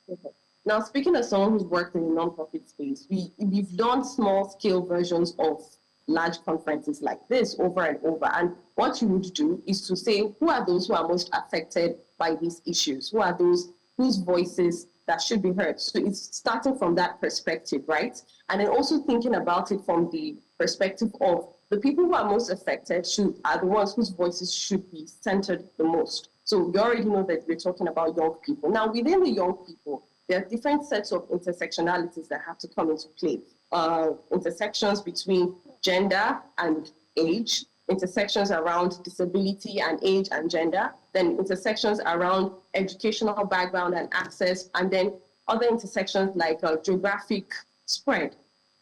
Okay. Now, speaking as someone who's worked in the nonprofit space, we've done small-scale versions of large conferences like this over and over. And what you would do is to say, who are those who are most affected by these issues? Who are those whose voices that should be heard? So it's starting from that perspective, right? And then also thinking about it from the perspective of the people who are most affected are the ones whose voices should be centered the most. So we already know that we're talking about young people. Now, within the young people, there are different sets of intersectionalities that have to come into play. Intersections between gender and age, intersections around disability and age and gender, then intersections around educational background and access, and then other intersections like geographic spread.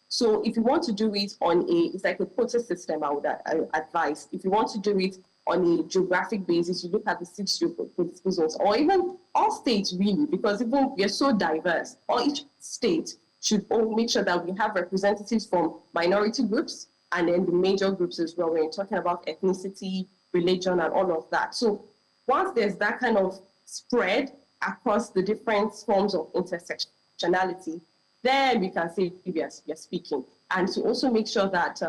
So if you want to do it it's like a quota system, I would advise. If you want to do it on a geographic basis, you look at the 6 political zones, or even all states really, because even we are so diverse, or each state should make sure that we have representatives from minority groups and then the major groups as well. We're talking about ethnicity, religion, and all of that. So once there's that kind of spread across the different forms of intersectionality, then we can say we are speaking. And to also make sure that,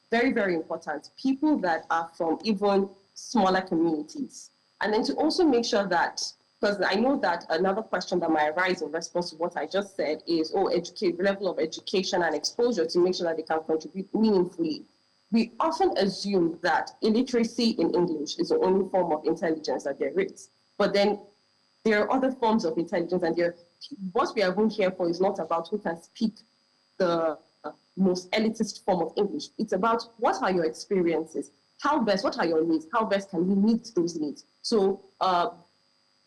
very, very important, people that are from even smaller communities. And then to also make sure that, because I know that another question that might arise in response to what I just said is, level of education and exposure to make sure that they can contribute meaningfully. We often assume that illiteracy in English is the only form of intelligence that there is. But then there are other forms of intelligence, and what we are even here for is not about who can speak the most elitist form of English. It's about what are your experiences, what are your needs, how best can we meet those needs. So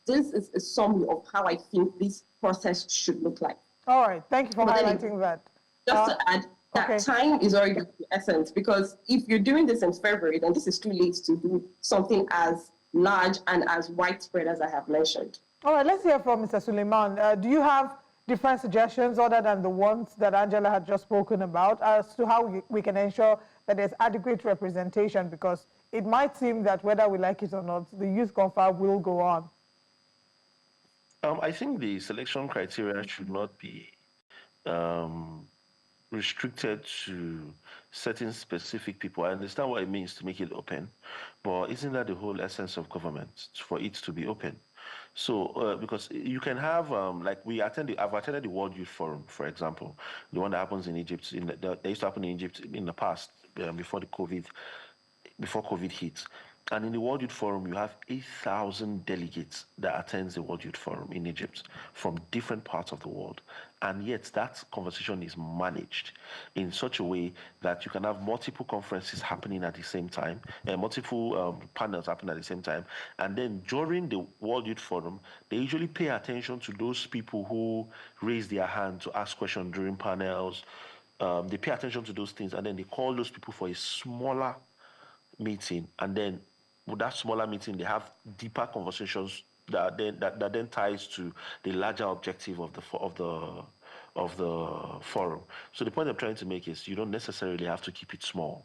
this is a summary of how I think this process should look like. All right, thank you for highlighting that. Just to add, that time is already the essence, because if you're doing this in February, then this is too late to do something as large and as widespread as I have mentioned. All right, let's hear from Mr. Suleiman. Do you have different suggestions other than the ones that Angela had just spoken about as to how we can ensure that there's adequate representation? Because it might seem that whether we like it or not, the youth confab will go on. I think the selection criteria should not be restricted to certain specific people. I understand what it means to make it open, but isn't that the whole essence of government, for it to be open? So, because you can have, like I've attended the World Youth Forum, for example, the one that happens in Egypt. They used to happen in Egypt in the past, before COVID hit. And in the World Youth Forum, you have 8,000 delegates that attend the World Youth Forum in Egypt from different parts of the world. And yet that conversation is managed in such a way that you can have multiple conferences happening at the same time, and multiple panels happening at the same time. And then during the World Youth Forum, they usually pay attention to those people who raise their hand to ask questions during panels. They pay attention to those things, and then they call those people for a smaller meeting, and then with that smaller meeting, they have deeper conversations that then ties to the larger objective of the forum. So the point I'm trying to make is you don't necessarily have to keep it small.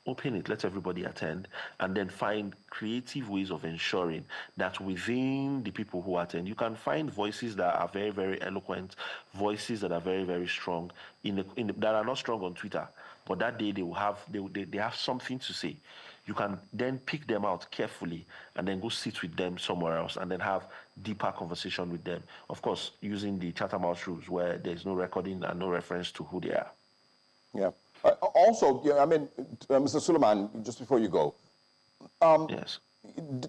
Open it, let everybody attend, and then find creative ways of ensuring that within the people who attend, you can find voices that are very, very eloquent, voices that are very, very strong, that are not strong on Twitter, but that day they have something to say. You can then pick them out carefully and then go sit with them somewhere else and then have deeper conversation with them. Of course, using the Chatham House rules where there's no recording and no reference to who they are. Yeah. Also, I mean, Mr. Suleiman, just before you go, yes,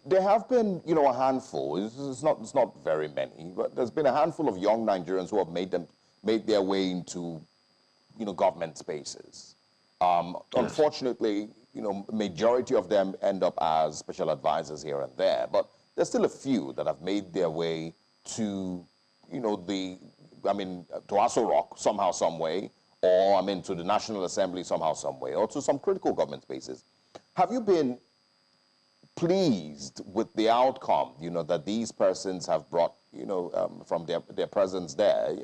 there have been, a handful. It's not very many, but there's been a handful of young Nigerians who have made their way into, government spaces. Yes. Unfortunately, majority of them end up as special advisors here and there, but there's still a few that have made their way to, to Aso Rock somehow, some way, or to the National Assembly somehow, some way, or to some critical government spaces. Have you been pleased with the outcome, that these persons have brought, from their presence there?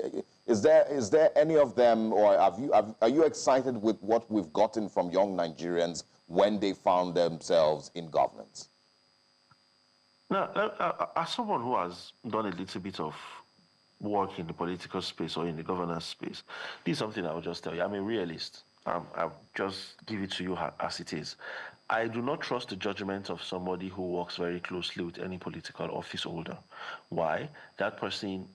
Is there any of them, or are you excited with what we've gotten from young Nigerians when they found themselves in governance? Now, as someone who has done a little bit of work in the political space or in the governance space, this is something I will just tell you. I'm a realist. I'll just give it to you as it is. I do not trust the judgment of somebody who works very closely with any political office holder. Why? That person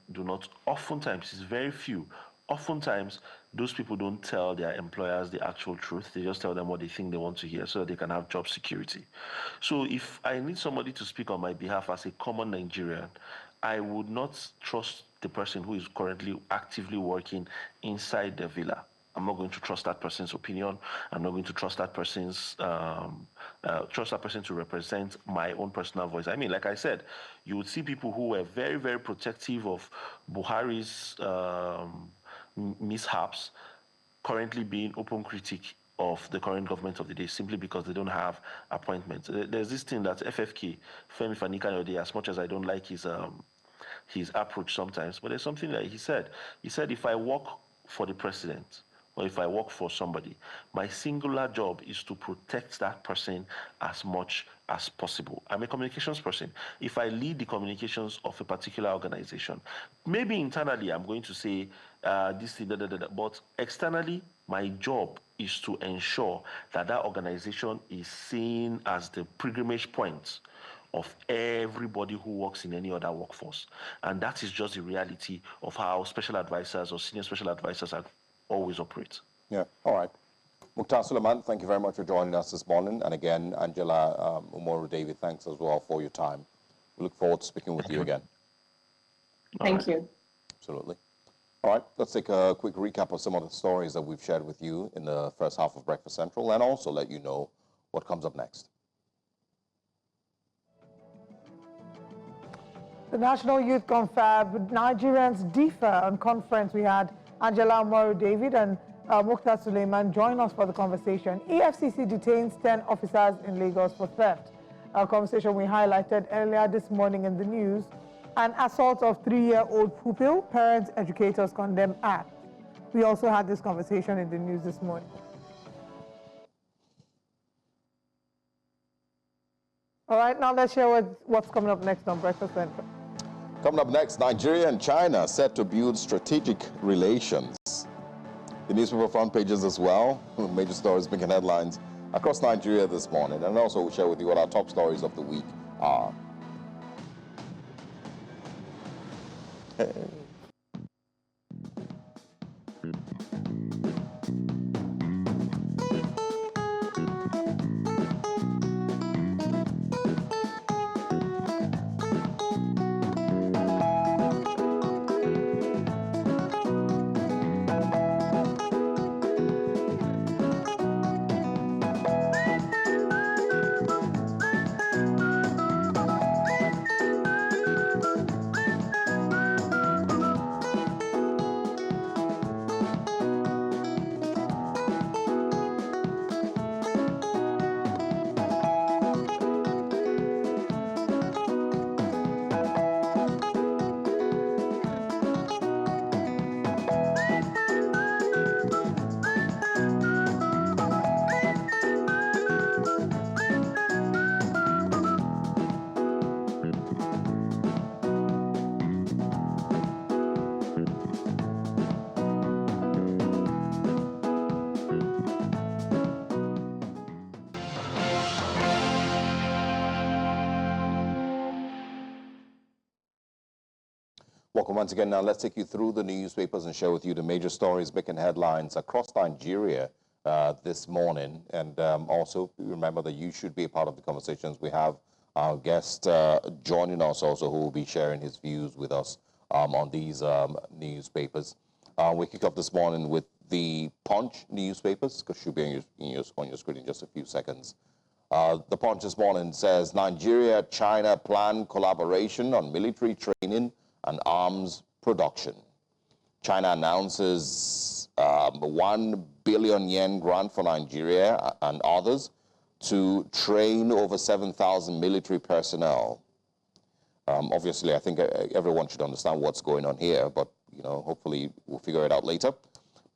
oftentimes, it's very few, oftentimes those people don't tell their employers the actual truth. They just tell them what they think they want to hear so that they can have job security. So if I need somebody to speak on my behalf as a common Nigerian, I would not trust the person who is currently actively working inside the villa. I'm not going to trust that person's opinion. I'm not going to trust that person's to represent my own personal voice. I mean, like I said, you would see people who were very, very protective of Buhari's mishaps currently being open critic of the current government of the day simply because they don't have appointments. There's this thing that FFK, Femi Fani-Kayode, as much as I don't like his approach sometimes, but there's something that he said. He said, if I work for the president, or if I work for somebody, my singular job is to protect that person as much as possible. I'm a communications person. If I lead the communications of a particular organization, maybe internally I'm going to say this thing, but externally, my job is to ensure that that organization is seen as the pilgrimage point of everybody who works in any other workforce. And that is just the reality of how special advisors or senior special advisors always operate. Yeah, all right. Mukhtar Suleiman, thank you very much for joining us this morning. And again, Angela Umoru David, thanks as well for your time. We look forward to speaking with you again. Thank you. Absolutely. All right, let's take a quick recap of some of the stories that we've shared with you in the first half of Breakfast Central, and also let you know what comes up next. The National Youth Confab, Nigerians differ on conference. We had Angela Umoru David and Mukhtar Suleiman join us for the conversation. EFCC detains 10 officers in Lagos for theft. A conversation we highlighted earlier this morning in the news. An assault of 3-year-old pupil, parents, educators condemn act. We also had this conversation in the news this morning. All right, now let's share what's coming up next on Breakfast Central. Coming up next, Nigeria and China set to build strategic relations. The newspaper front pages as well, major stories making headlines across Nigeria this morning. And also we'll share with you what our top stories of the week are. Welcome once again. Now let's take you through the newspapers and share with you the major stories making headlines across Nigeria this morning. And also remember that you should be a part of the conversations. We have our guest joining us also, who will be sharing his views with us on these newspapers. We kick off this morning with the Punch newspapers, because should be on your screen in just a few seconds. The Punch this morning says Nigeria-China plan collaboration on military training and arms production. China announces 1 billion yen grant for Nigeria and others to train over 7,000 military personnel. Obviously, I think everyone should understand what's going on here, but hopefully we'll figure it out later.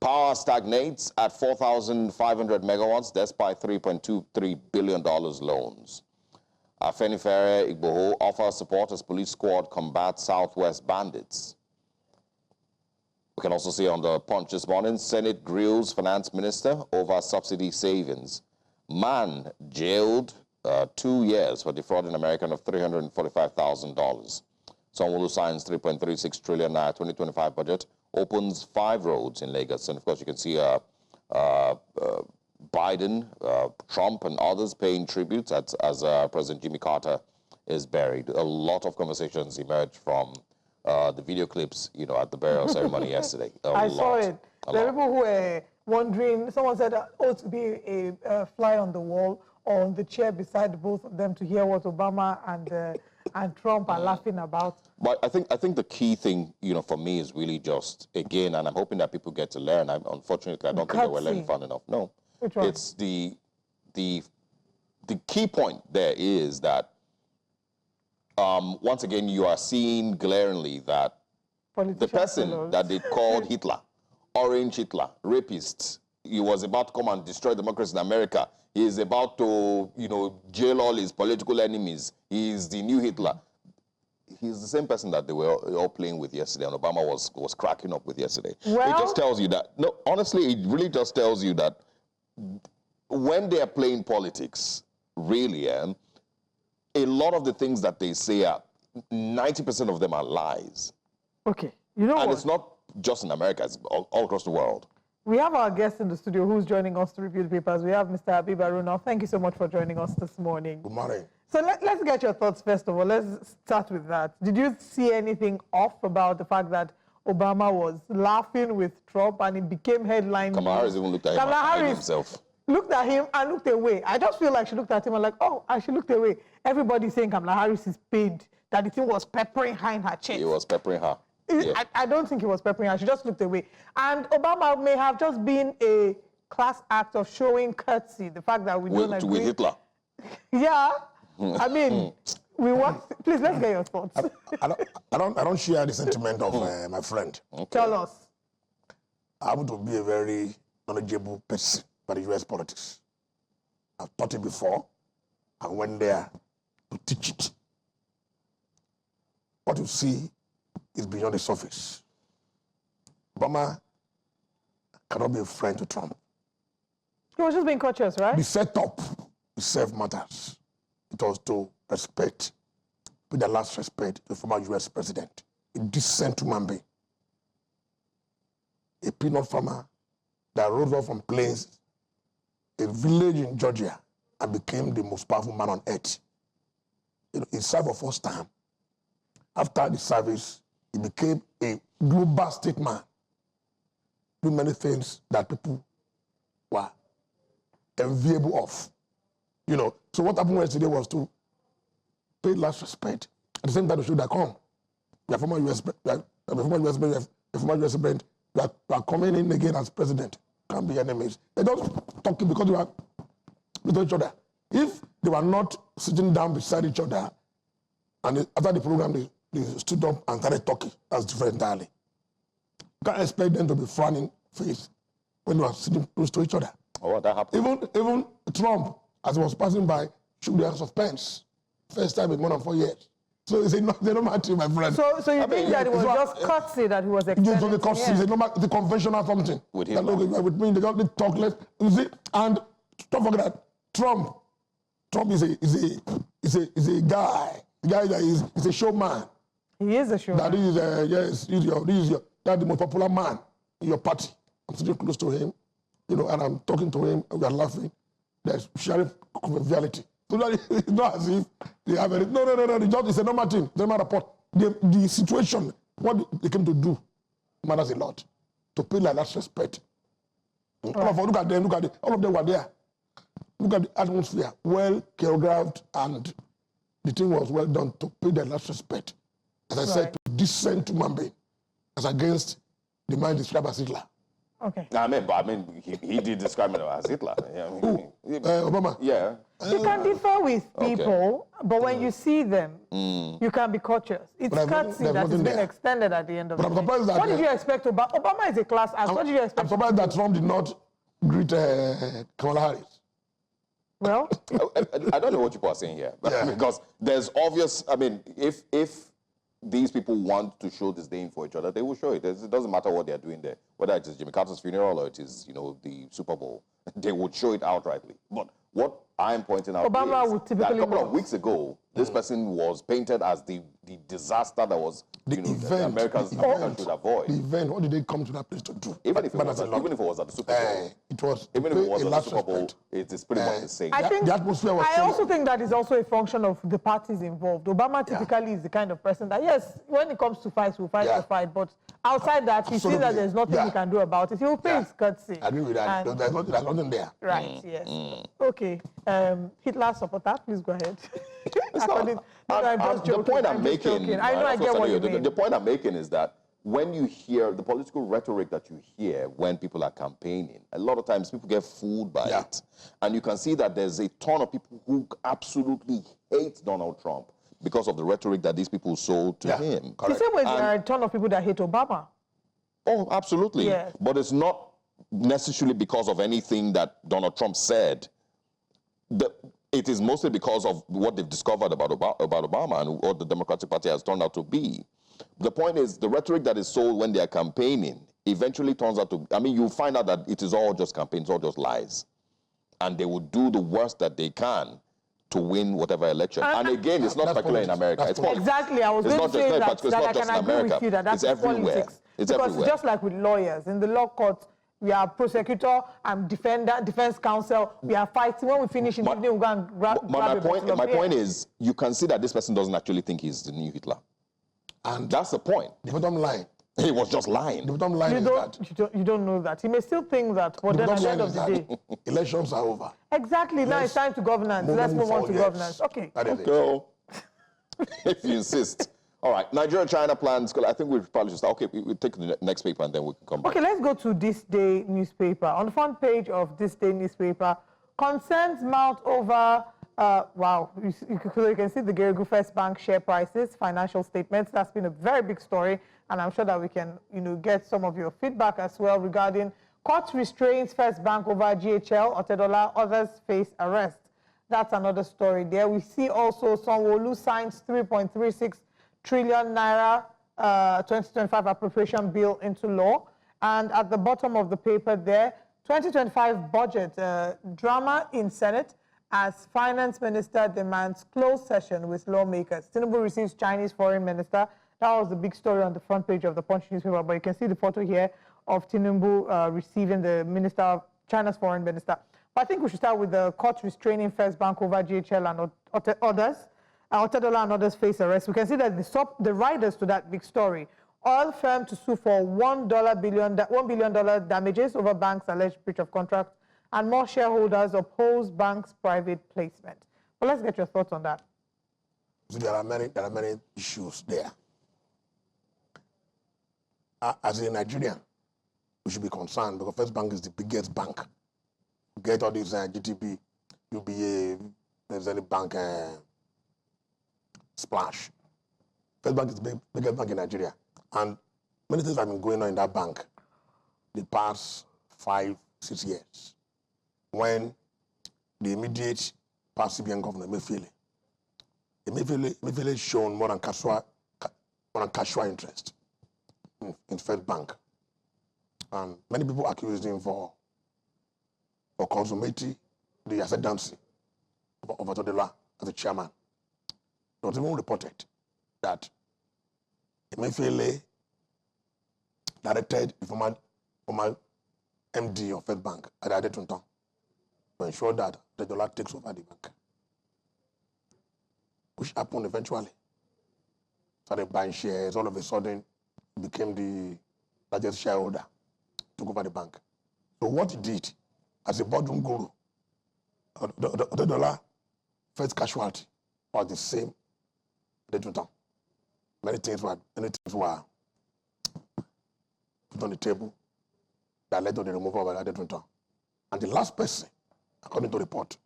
Power stagnates at 4,500 megawatts despite $3.23 billion loans. Afenifere Igboho offers support as police squad combats Southwest bandits. We can also see on the Punch this morning, Senate grills finance minister over subsidy savings. Man jailed 2 years for defrauding American of $345,000. Sanwo-Olu signs 3.36 trillion 2025 budget, opens 5 roads in Lagos. And of course, you can see Biden, Trump, and others paying tribute as President Jimmy Carter is buried. A lot of conversations emerged from the video clips, at the burial ceremony yesterday. I saw it. There are people who were wondering. Someone said, "Oh, to be a fly on the wall or on the chair beside both of them to hear what Obama and Trump are laughing about." But I think the key thing, for me is really just, again, and I'm hoping that people get to learn. Unfortunately, I don't think that we're learning fast enough. No. Which one? It's the key point there is that once again you are seeing glaringly that the person that they called Hitler orange Hitler, rapist. He was about to come and destroy democracy in America. He is about to, jail all his political enemies. He is the new Hitler. He's the same person that they were all playing with yesterday, and Obama was cracking up with yesterday. Well, it just tells you that, no, honestly, it really just tells you that when they are playing politics, really, a lot of the things that they say are, 90% of them are lies. Okay, you know and what? It's not just in America, it's all across the world. We have our guest in the studio who's joining us to review the papers. We have Mr. Habib Aruna. Thank you so much for joining us this morning. Good morning. So let's get your thoughts first of all. Let's start with that. Did you see anything off about the fact that Obama was laughing with Trump and it became headline? Kamala Harris even looked at him and himself. Looked at him and looked away. I just feel like she looked at him and like, oh, and she looked away. Everybody's saying Kamala Harris is pained, that the thing was peppering her in her chest. He was peppering her. Yeah. I don't think he was peppering her. She just looked away. And Obama may have just been a class act of showing courtesy. The fact that we don't agree. With Hitler. Yeah. I mean, we want. Please, let's get your thoughts. I don't share the sentiment of my friend. Okay. Tell us. I happen to be a very knowledgeable person by the U.S. politics. I've taught it before. I went there to teach it. What you see is beyond the surface. Obama cannot be a friend to Trump. He was just being cautious, right? The setup itself matters. It was to respect, with the last respect, the former U.S. president, a decent human being, a peanut farmer that rose up from Plains, a village in Georgia, and became the most powerful man on earth. He served for first time. After the service, he became a global statesman, doing many things that people were enviable of. So what happened yesterday was to pay last respect. At the same time, they should have come. We are former U.S. president, we are coming in again as president. Can't be enemies. They don't talk because we are with each other. If they were not sitting down beside each other, and after the program, they stood up and started talking, that's different entirely. You can't expect them to be frowning face when they are sitting close to each other. Oh, that happened. Even Trump, as he was passing by, shook the hands of Pence. First time in more than 4 years. So they don't matter, my friend. So you think that it was just courtesy that he was extending? The conventional something. With him. With me, they talk less. You see, and don't forget that Trump is a guy. The guy that is a showman. He is a showman. That's the most popular man in your party. I'm sitting close to him, and I'm talking to him, and we are laughing. There's sharing conviviality. So that it's not as if they have any. No. It's a normal thing. It's a normal report. The situation, what they came to do, matters a lot. To pay like that respect. Look at them. All of them were there. Look at the atmosphere, well choreographed, and the thing was well done to pay the last respect. As I said, to decent human being, as against the man described as Hitler. Okay. He did describe him as Hitler. Obama? Yeah. You can differ with people, but when you see them, you can be cautious. It's courtesy that has been extended at the end of the day. What did you expect? Obama is a class act. What did you expect? I'm surprised that Trump did not greet Kamala Harris. Well, I don't know what people are saying here, because there's obvious. If these people want to show disdain for each other, they will show it. It doesn't matter what they're doing there, whether it is Jimmy Carter's funeral or it is, the Super Bowl. They would show it outrightly. But what I'm pointing out Obama is would typically that a couple not. of weeks ago, this person was painted as the disaster that was Americans should avoid. The event, what did they come to that place to do? Even if it was at the Super Bowl. Even if it was at the Super Bowl, it is pretty much the same. The atmosphere was I also think that is also a function of the parties involved. Obama typically is the kind of person that, yes, when it comes to fights, we'll fight the fight, but outside that, he sees that there's nothing he can do about it. He will pay his courtesy. I agree with that. There's nothing there. Right, yes. Okay. Hitler supporter, please go ahead. The point I'm making, I know I get what you mean. The point I'm making is that when you hear the political rhetoric that you hear when people are campaigning, a lot of times people get fooled by it. And you can see that there's a ton of people who absolutely hate Donald Trump because of the rhetoric that these people sold to him. The same way there are a ton of people that hate Obama. Oh, absolutely. Yes. But it's not necessarily because of anything that Donald Trump said. It is mostly because of what they've discovered about Obama and what the Democratic Party has turned out to be. The point is, the rhetoric that is sold when they are campaigning eventually turns out to, I mean, you find out that it is all just campaigns, all just lies. And they will do the worst that they can to win whatever election. And again, it's not particular in America. It's politics. Exactly. I was going to say that I can agree with you that that's everywhere. Politics. It's because everywhere. Just like with lawyers, in the law court, we are prosecutor and defense counsel. We are fighting. When we finish in the evening, we go and grab my point is, you can see that this person doesn't actually think he's the new Hitler. And that's the point. The bottom line. He was just lying. The bottom line you don't know that. He may still think that, but then at the end of the day, elections are over. Exactly. Now it's time to governance. Let's move on to governance. Okay. Go. If you insist. All right. Nigeria-China plans. I think we probably should start. Okay, we'll take the next paper and then we can come back. Okay, let's go to This Day newspaper. On the front page of This Day newspaper, concerns mount over. Wow, you can see the Geregu First Bank share prices, financial statements. That's been a very big story, and I'm sure that we can, get some of your feedback as well regarding court restraints First Bank over GHL, Otedola, others face arrest. That's another story there. We see also Sanwo-Olu signs 3.36 trillion naira 2025 appropriation bill into law, and at the bottom of the paper there, 2025 budget drama in Senate, as Finance Minister demands closed session with lawmakers. Tinubu receives Chinese Foreign Minister. That was the big story on the front page of the Punch newspaper, but you can see the photo here of Tinubu receiving the China's Foreign Minister. But I think we should start with the court restraining First Bank over GHL and others. Otedola and others face arrest. We can see that the riders to that big story. Oil firm to sue for $1 billion damages over bank's alleged breach of contract, and more shareholders oppose bank's private placement. But let's get your thoughts on that. So there are many issues there. As a Nigerian, we should be concerned because First Bank is the biggest bank. Get all these GTB, UBA, there's any bank splash. First Bank is the biggest bank in Nigeria. And many things have been going on in that bank the past 5-6 years. When the immediate past CBN governor, Emefiele shown more than casual interest in First Bank. And many people accused him for consummating the ascendancy of Otedola as a chairman. It was even reported that Emefiele directed the former MD of First Bank, Ade Tunton, to ensure that the dollar takes over the bank, which happened eventually. Started buying shares, all of a sudden became the largest shareholder, took over the bank. So what he did as a boardroom guru, the dollar first casualty was the same Ade Tunton. Many things were put on the table that led to the removal of Ade Tunton. And the last person, according to report,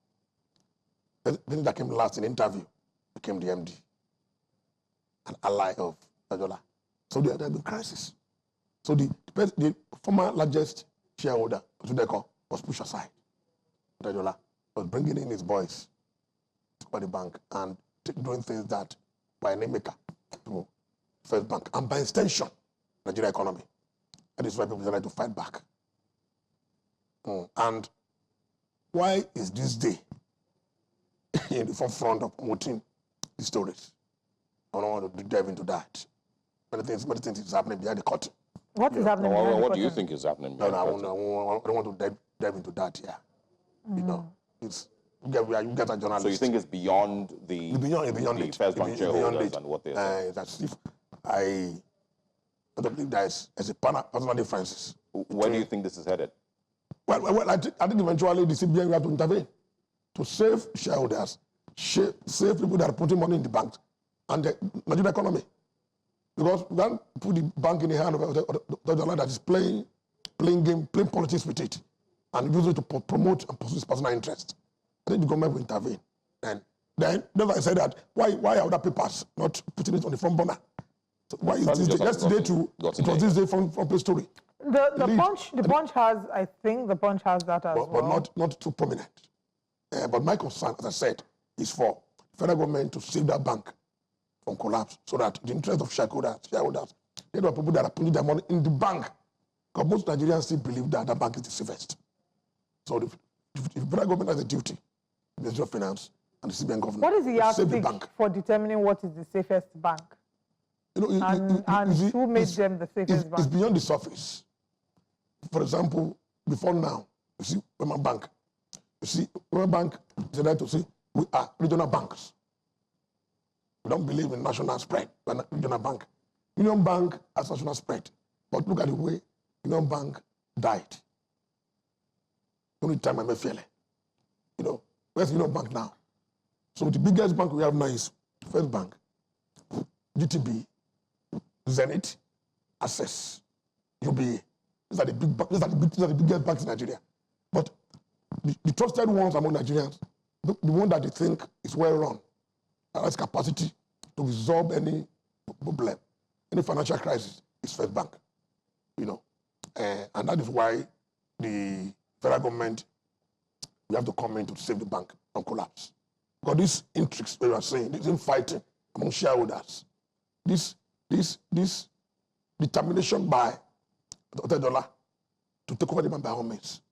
the thing that came last in the interview became the MD, an ally of Otedola. So there had been crisis. So the former largest shareholder, Otedola, was pushed aside. Otedola was bringing in his boys to the bank and doing things that were a name maker to First Bank, and by extension, Nigeria economy. That is why people decided to fight back. And why is this day in the forefront of promoting the stories? I don't want to dive into that. Many things is happening behind the curtain. What is happening behind the curtain? What do you think is happening behind the curtain? I don't want to dive into that here. You guys are journalists. So you think it's beyond the First Bank shareholders and what they're saying? That's if I don't think there's a personal differences. Where do you think this is headed? Well, I think eventually the CBN will have to intervene to save shareholders, save people that are putting money in the bank and the Nigerian economy. Because we can't put the bank in the hand of the dollar that is playing politics with it and use it to promote and pursue his personal interest. I think the government will intervene. And then I said that, why are other papers not putting it on the front burner? So why is this day? Yesterday too, it was this day from Play Story. The Punch has, I think the Punch has that as well. But not too prominent. But my concern, as I said, is for the federal government to save that bank from collapse so that the interest of shareholders, they are people that are putting their money in the bank. Because most Nigerians still believe that the bank is the safest. So the federal government has a duty, the Ministry of Finance and the CBN government. What is the yardstick for determining what is the safest bank? You know, who made them the safest bank? It's beyond the surface. For example, before now, you see, Wema Bank. You see, Wema Bank is right to say we are regional banks. We don't believe in national spread. We're not regional bank. Union Bank has national spread. But look at the way Union Bank died. Only time I may feel it. You know, where's Union Bank now? So the biggest bank we have now is First Bank, GTB, Zenith, Access, UBA. These are the biggest banks in Nigeria. But the trusted ones among Nigerians, the one that they think is well run, has capacity to resolve any problem, any financial crisis, is First Bank. You know, and that is why the federal government, we have to come in to save the bank from collapse. Because these intrigues we are saying, this infighting among shareholders, this determination by the dollar to take over the bank by all means,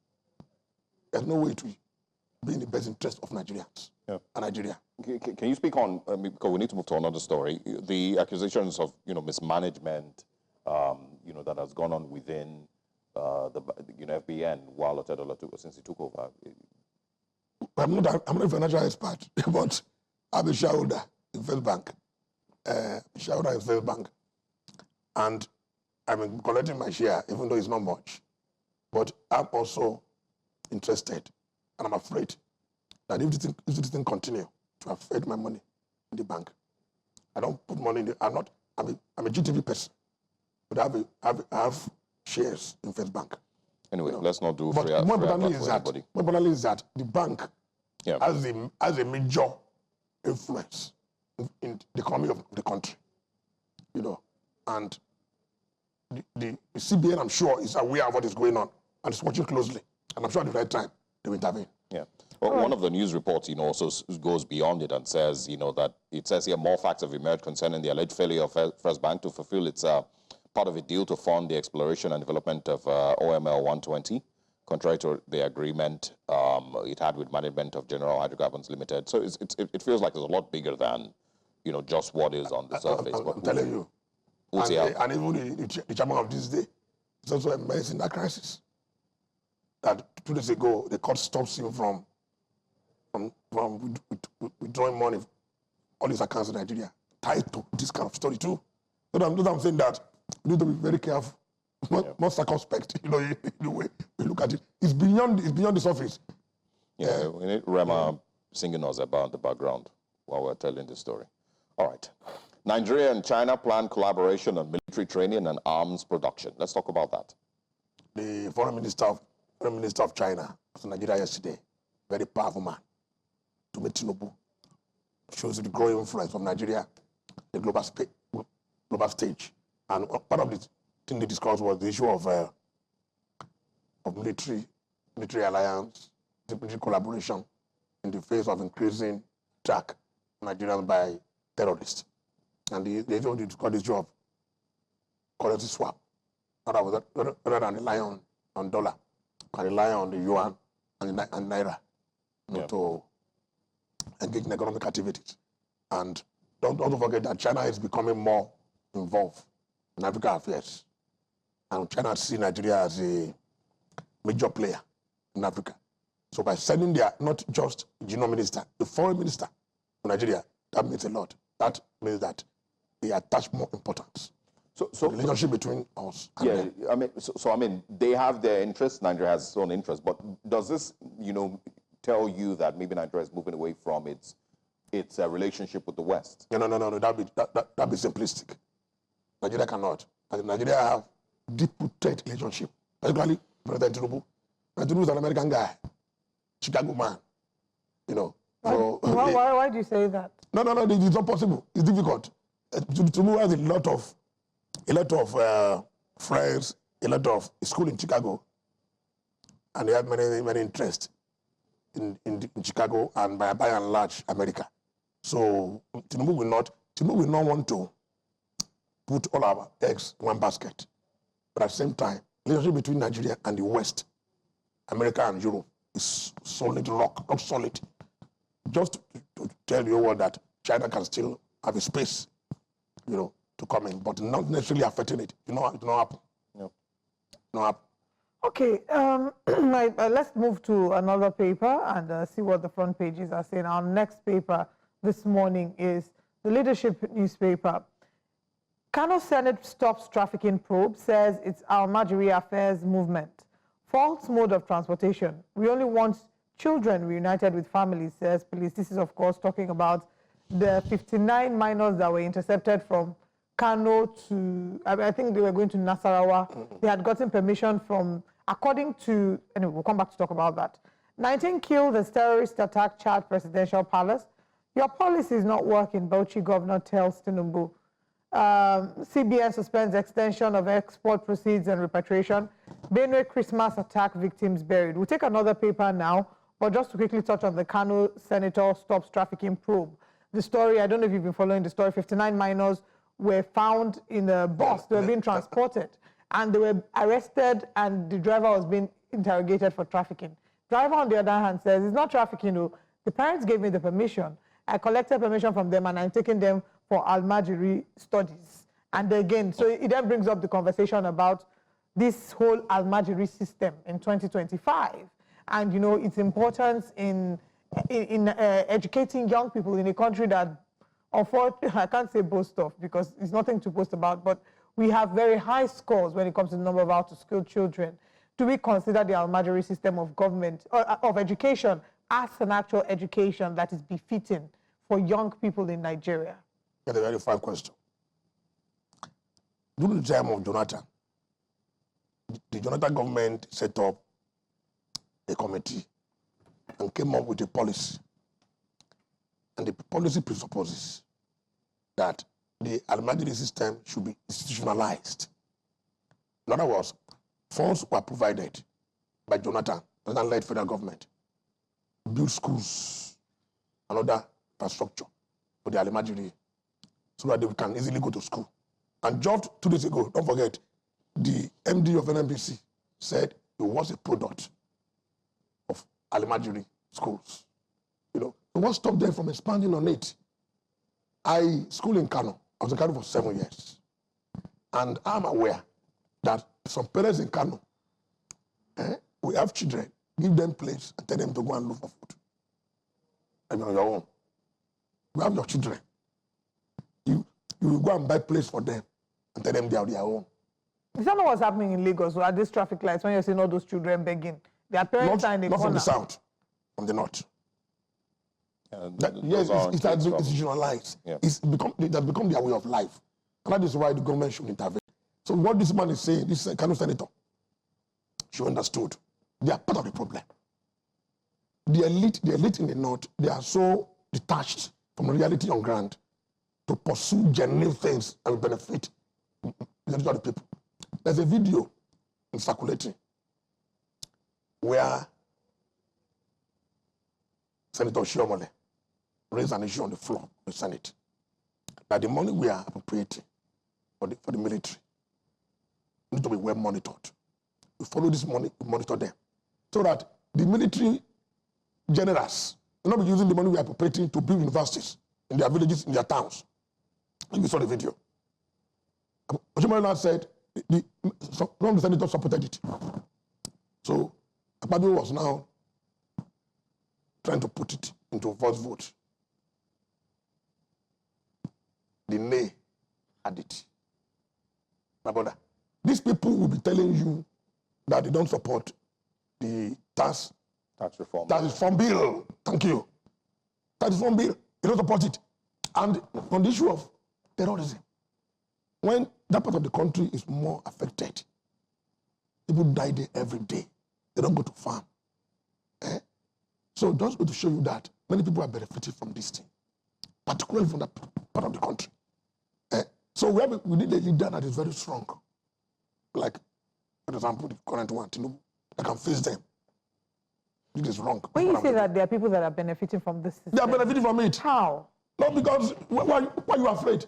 there's no way to be in the best interest of Nigerians and Nigeria. Can you speak on, because we need to move to another story, the accusations of, mismanagement, that has gone on within FBN while Otedola since he took over? I'm not a financial expert, but I'm a shareholder in First Bank. And I'm collecting my share, even though it's not much. But I'm also interested, and I'm afraid that if this thing continue to affect my money in the bank, I don't put money in the. I'm a GTV person, but I have shares in First Bank. Anyway, let's not do. But more importantly is that the bank has a major influence in the economy of the country, and the CBN, I'm sure, is aware of what is going on and is watching closely, and I'm sure at the right time they will intervene. Yeah. Well, one of the news reports, also goes beyond it and says, that it says here more facts have emerged concerning the alleged failure of First Bank to fulfill its part of a deal to fund the exploration and development of OML 120, contrary to the agreement it had with management of General Hydrocarbons Limited. So it feels like it's a lot bigger than, just what is on the surface. I'm telling you. And even the chairman of this day is also immersed in that crisis. That 2 days ago, the court stops him from withdrawing money, all his accounts in Nigeria, tied to this kind of story too. So I'm saying that we need to be very careful, more circumspect, in the way we look at it. It's beyond the surface. Yeah, we need Rema singing us about the background while we're telling the story. All right. Nigeria and China plan collaboration on military training and arms production. Let's talk about that. The foreign minister of China was in Nigeria yesterday. Very powerful man. To meet Tinubu. Shows the growing influence of Nigeria, the global stage. And part of the thing they discussed was the issue of military alliance, military collaboration in the face of increasing attack on Nigerians by terrorists. And they even discussed the issue of currency swap. Rather than relying on dollar, can rely on the yuan and naira to engage in economic activities. And don't forget that China is becoming more involved in African affairs. And China sees Nigeria as a major player in Africa. So by sending their, not just general minister, the foreign minister to Nigeria, that means a lot. That means that they attach more importance. So the relationship between us and them. They have their interests, Nigeria has its own interests, but does this, tell you that maybe Nigeria is moving away from its relationship with the West? No, that'd be simplistic. Nigeria cannot. Nigeria have deep-rooted relationship, particularly President Tinubu. Tinubu is an American guy, Chicago man, Why do you say that? No, it's not possible. It's difficult. Tinubu has a lot of a lot of friends, a lot of school in Chicago, and they have many interests in Chicago and by and large America. So Tinubu will not want to put all our eggs in one basket. But at the same time, relationship between Nigeria and the West, America and Europe, is solid rock, not solid. Just to tell you all that China can still have a space, to come in, but not necessarily affecting it. It not happen. No. Not happen. Okay, let's move to another paper and see what the front pages are saying. Our next paper this morning is the Leadership newspaper. Kano Senate stops trafficking probe, says it's Almajiri Affairs movement. False mode of transportation. We only want children reunited with families, says police. This is, of course, talking about the 59 minors that were intercepted from Kano to, I think they were going to Nasarawa. They had gotten permission from, according to, anyway, we'll come back to talk about that. 19 killed as terrorist attack Chad presidential palace. Your policy is not working, Bauchi governor tells Tinubu. CBN suspends extension of export proceeds and repatriation. Benue Christmas attack victims buried. We'll take another paper now, but just to quickly touch on the Kano senator stops trafficking probe. The story, I don't know if you've been following the story, 59 minors were found in a bus. They were being transported, and they were arrested, and the driver was being interrogated for trafficking. Driver, on the other hand, says, it's not trafficking. The parents gave me the permission. I collected permission from them, and I'm taking them for Almajiri studies. And again, so it then brings up the conversation about this whole Almajiri system in 2025, and its importance in educating young people in a country that, unfortunately, I can't say boast of because it's nothing to boast about, but we have very high scores when it comes to the number of out-of-school children. Do we consider the Almajiri system of government, of education, as an actual education that is befitting for young people in Nigeria? That's a very fine question. During the time of Jonathan, the Jonathan government set up a committee and came up with a policy. And the policy presupposes that the Almajiri system should be institutionalized. In other words, funds were provided by Jonathan-led federal government, build schools and other infrastructure for the Almajiri so that they can easily go to school. And just 2 days ago, don't forget, the MD of NNPC said it was a product of Almajiri schools. What stopped them from expanding on it? I school in Kano. I was in Kano for 7 years. And I'm aware that some parents in Kano, we have children, give them place and tell them to go and look for food. And on your own. You have your children. You will go and buy place for them and tell them they are their own. Is that not what's happening in Lagos at these traffic lights when you're seeing all those children begging? Their parents are in the corner. Not from the south, from the north. Yes, it's institutionalized. Yeah. It has become their way of life. And that is why the government should intervene. So what this man is saying, this Kano senator, she understood. They are part of the problem. The elite in the north, they are so detached from reality on ground to pursue genuine things and benefit the people. There's a video in circulating where Senator Shiomole raised an issue on the floor of the Senate that the money we are appropriating for the military need to be well monitored. We follow this money, we monitor them, so that the military generals will not be using the money we are appropriating to build universities in their villages, in their towns. You saw the video. Oshimole said some of the senators supported it. So Akpabio was now trying to put it into first vote. The nay had it. My brother, these people will be telling you that they don't support the tax reform bill. Thank you. Tax reform bill. They don't support it. And on the issue of terrorism, when that part of the country is more affected, people die there every day. They don't go to farm. So just to show you that many people are benefiting from this thing, particularly from that part of the country. So we need a leader that is very strong. Like, for example, the current one, Tinubu, that can face them. It is wrong. When you say that there are people that are benefiting from this system, they are benefiting from it. How? Not because, why are you afraid?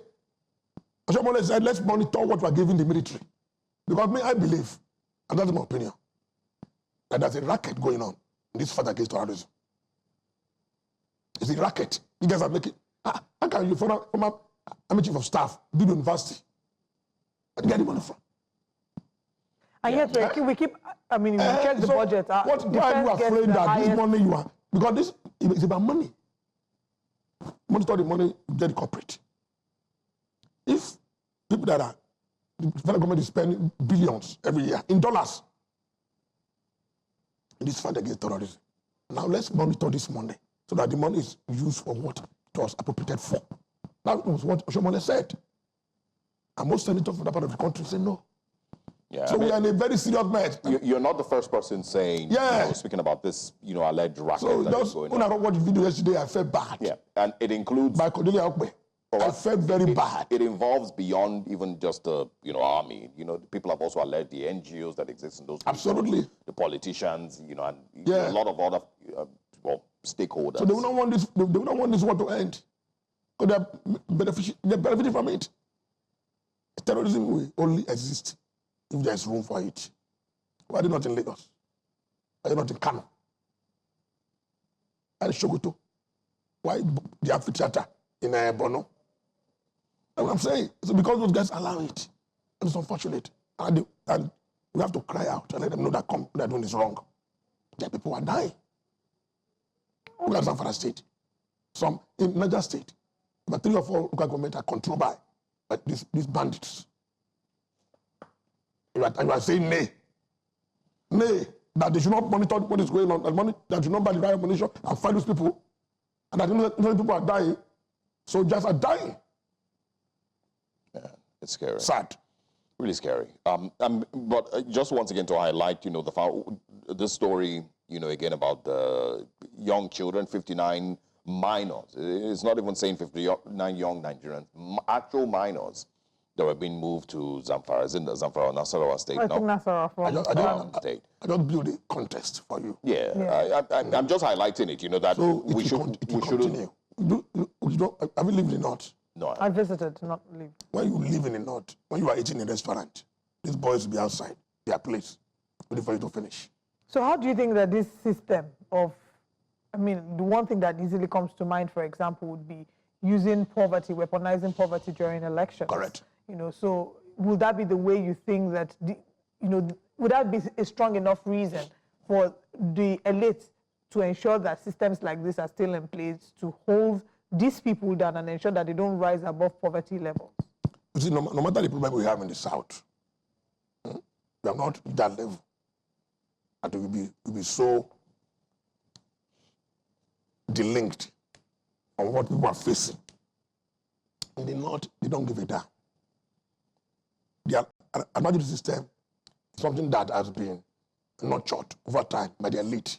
Someone said, let's monitor what we are giving the military. Because me, I believe, and that's my opinion, that there's a racket going on in this fight against terrorism. It's a racket. You guys are making. How can you, from a chief of staff, build university? Where do you get the money from? And yet we keep, I mean, we check the budget. Why are you afraid that this money you are, because this is about money. Monitor the money, you get the corporate. If people that are, the federal government is spending billions every year in dollars in this fight against terrorism. Now let's monitor this money so that the money is used for what it was appropriated for. That was what Oshomole said. And most senators from that part of the country say no. Yeah, so we are in a very serious mess. You're not the first person saying, speaking about this, alleged racket so that is going on. When I watched the video yesterday, I felt bad. Yeah, and it includes... By Cordelia Okwe. I felt very bad. It involves beyond even just the, army. People have also alleged the NGOs that exist in those countries. Absolutely. The politicians, and a lot of other, stakeholders. So they will not want this. They will not want this war to end, because they're benefiting from it. Terrorism will only exist if there is room for it. Why are they not in Lagos? Why are they not in Kano? And Sokoto? Why the amphitheater in Bono? That's what I'm saying. So because those guys allow it, and it's unfortunate. And we have to cry out and let them know that they're doing this wrong. Their people are dying. Look at Zamfara State. Some in Niger State, about 3 or 4 local governments are controlled by these bandits. You are saying nay. Nay, that they should not monitor what is going on, that should not buy the right ammunition and fight those people, and that people are dying, soldiers are dying. Yeah, it's scary. Sad. Really scary. But just once again to highlight, this story, again about the young children, 59 minors. It's not even saying 59 young Nigerians, actual minors that were being moved to Zamfara. It's in the Zamfara, Nasarawa State. I think Nasarawa. State. I don't build a context for you. Yeah. I'm just highlighting it, that so we shouldn't. Continue. Have you lived in the North? No. I visited, not lived. When you live in the North, when you are eating in a restaurant, these boys will be outside their place, waiting for you to finish. So how do you think that this system of, the one thing that easily comes to mind, for example, would be using poverty, weaponizing poverty during elections? Correct. So would that be the way you think that, would that be a strong enough reason for the elite to ensure that systems like this are still in place to hold these people down and ensure that they don't rise above poverty levels? You see, no matter the problem we have in the South, we are not at that level. And we will be so delinked on what people are facing. In the North, they don't give a damn. The emergency system is something that has been nurtured over time by the elite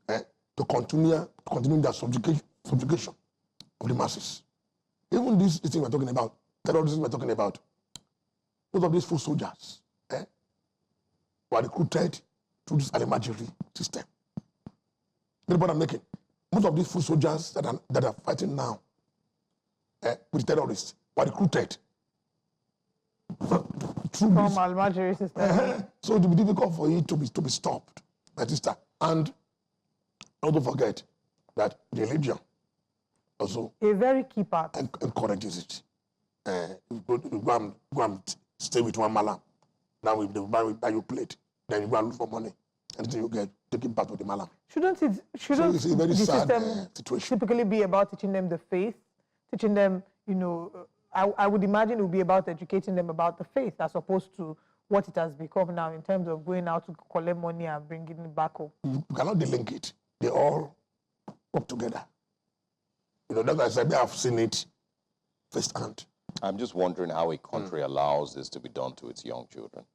to continue their subjugation of the masses. Even this thing we're talking about, terrorism we're talking about, most of these foot soldiers were recruited through this emergency system. The point I'm making, most of these foot soldiers that are fighting now with terrorists were recruited from Al-Majiri system. So it will be difficult for it to be stopped, my sister. And don't forget that religion also a very key part encourages it. Go and stay with one malam. Now if they buy you plate, then you go and look for money. Anything you get, take it back to the malam. Shouldn't so it's a very the sad system situation. typically be about teaching them the faith, teaching them, I would imagine it would be about educating them about the faith as opposed to what it has become now in terms of going out to collect money and bringing it back home. You cannot delink it. They all work together. That's why I said I have seen it firsthand. I'm just wondering how a country allows this to be done to its young children.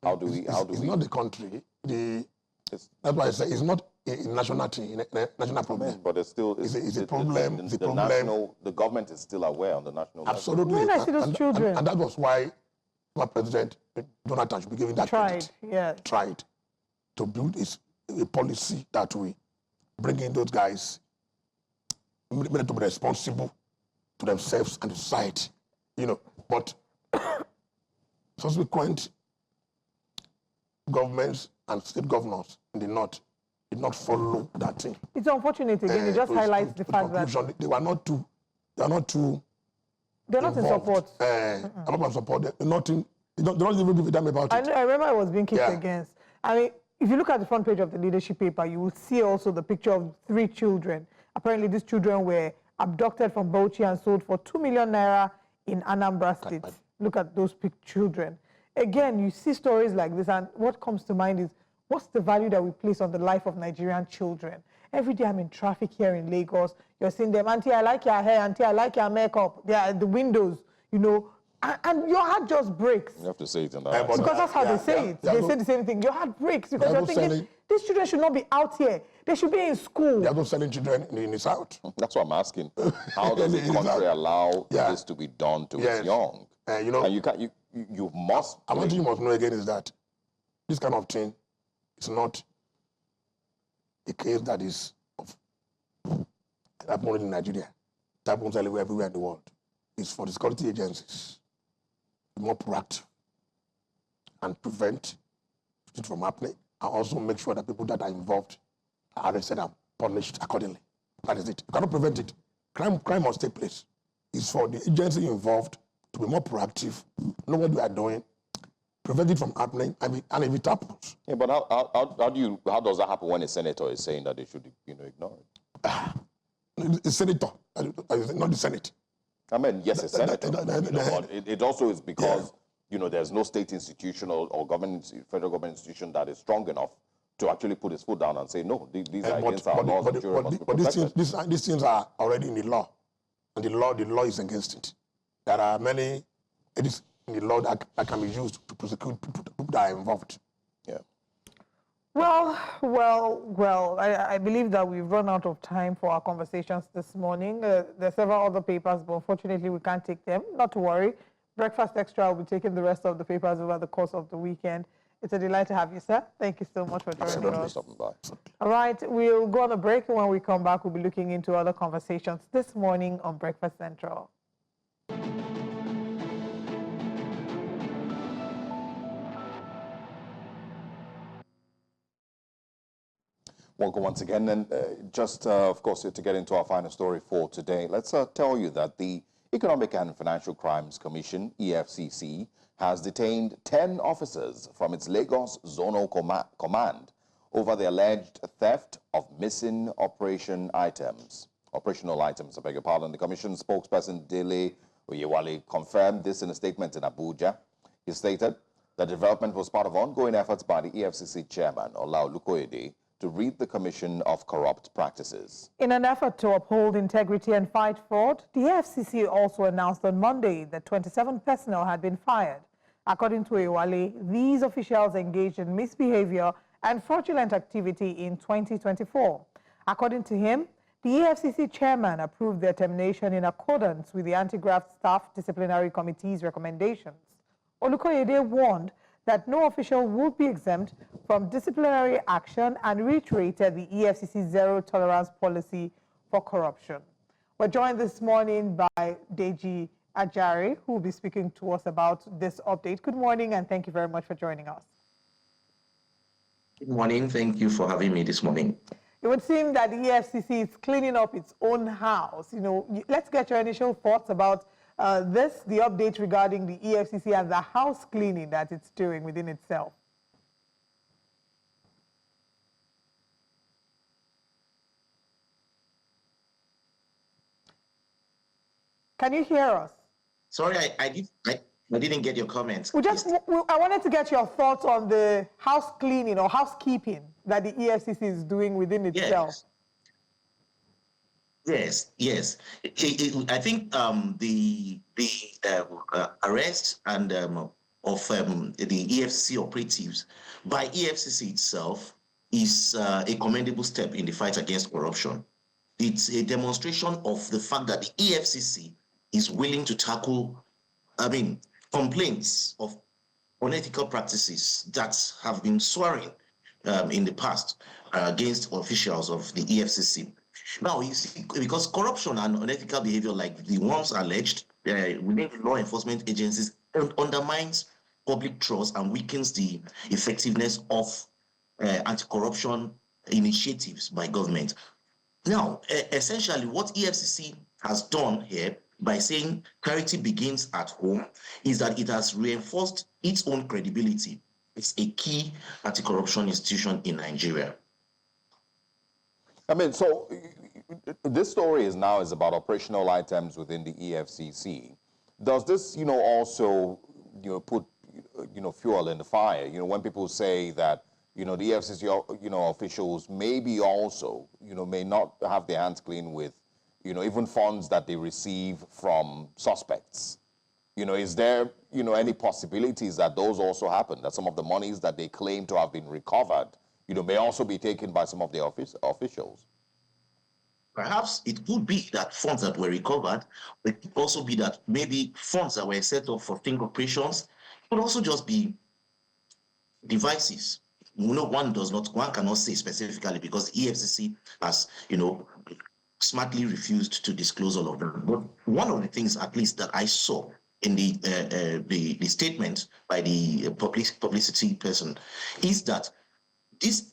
How do we? It's not the country. That's why I say it's not national thing, in a national problem. But it's still it's a problem. It's a problem. The government is still aware on the national Absolutely. When I see those children. And that was why our President Donald Trump should be given that credit. Tried to build a policy that we bring in those guys, make them to be responsible to themselves and to society, But subsequent governments and state governors in the north did not follow that thing. It's unfortunate again. It just highlights the fact that they are not too they're not in support. I'm not in support. They're not even give a damn about it. I remember I was being kicked against. I mean, if you look at the front page of the leadership paper, you will see also the picture of 3 children. Apparently, these children were abducted from Bauchi and sold for 2 million naira in Anambra State. Look at those children. Again, you see stories like this, and what comes to mind is, what's the value that we place on the life of Nigerian children? Every day I'm in traffic here in Lagos, you're seeing them, auntie, I like your hair, auntie, I like your makeup. They're at the windows, and your heart just breaks. You have to say it in that because that's how they say it. They say the same thing. Your heart breaks because you're thinking, these children should not be out here. They should be in school. They are not selling children in the South. That's what I'm asking. How does the country allow this to be done to its young? And you must. One thing you must know again is that this kind of thing is not a case that is happening in Nigeria. It happens everywhere in the world. It's for the security agencies to be more proactive and prevent it from happening, and also make sure that people that are involved are arrested and punished accordingly. That is it. You cannot prevent it. Crime must take place. It's for the agency involved to be more proactive, know what we are doing, prevent it from happening, and if it happens. Yeah, but how does that happen when a senator is saying that they should ignore it? The senator, not the Senate. I mean, yes, a senator. But it also is because there's no state institution or federal government institution that is strong enough to actually put its foot down and say, no, these are against our laws. But these things are already in the law, and the law is against it. There are many edits in the law that can be used to prosecute people that are involved. Yeah. Well, I believe that we've run out of time for our conversations this morning. There are several other papers, but unfortunately we can't take them. Not to worry. Breakfast Extra will be taking the rest of the papers over the course of the weekend. It's a delight to have you, sir. Thank you so much for joining us. All right, we'll go on a break, and when we come back, we'll be looking into other conversations this morning on Breakfast Central. Welcome once again, and of course, to get into our final story for today, let's tell you that the Economic and Financial Crimes Commission, EFCC, has detained 10 officers from its Lagos Zonal Command over the alleged theft of missing operational items, I beg your pardon. The Commission spokesperson, Dele Oyewale, confirmed this in a statement in Abuja. He stated that development was part of ongoing efforts by the EFCC chairman, Ola Olukoyede, to rid the Commission of corrupt practices. In an effort to uphold integrity and fight fraud, the EFCC also announced on Monday that 27 personnel had been fired. According to Oyewale, these officials engaged in misbehavior and fraudulent activity in 2024. According to him, the EFCC chairman approved their termination in accordance with the Anti-Graft Staff Disciplinary Committee's recommendations. Olukoyede warned that no official would be exempt from disciplinary action and reiterated the EFCC's zero-tolerance policy for corruption. We're joined this morning by Deji Ajari, who will be speaking to us about this update. Good morning, and thank you very much for joining us. Good morning. Thank you for having me this morning. It would seem that the EFCC is cleaning up its own house. Let's get your initial thoughts about the update regarding the EFCC and the house cleaning that it's doing within itself. Can you hear us? Sorry, I didn't get your comments. I wanted to get your thoughts on the house cleaning or housekeeping that the EFCC is doing within itself. Yes. I think the arrest and of the EFCC operatives by EFCC itself is a commendable step in the fight against corruption. It's a demonstration of the fact that the EFCC is willing to tackle, complaints of unethical practices that have been soaring in the past against officials of the EFCC. Now, you see, because corruption and unethical behavior like the ones alleged within law enforcement agencies undermines public trust and weakens the effectiveness of anti-corruption initiatives by government. Now, essentially, what EFCC has done here by saying clarity begins at home is that it has reinforced its own credibility. It's a key anti-corruption institution in Nigeria. So this story is about operational items within the EFCC. Does this, also, put, fuel in the fire? When people say that, the EFCC, officials maybe also, may not have their hands clean with, even funds that they receive from suspects. Is there, any possibilities that those also happen, that some of the monies that they claim to have been recovered, may also be taken by some of the officials? Perhaps it could be that funds that were recovered, it could also be that maybe funds that were set up for sting operations could also just be devices. One cannot say specifically because the EFCC has, smartly refused to disclose all of them. But one of the things, at least, that I saw in the statement by the publicity person is that this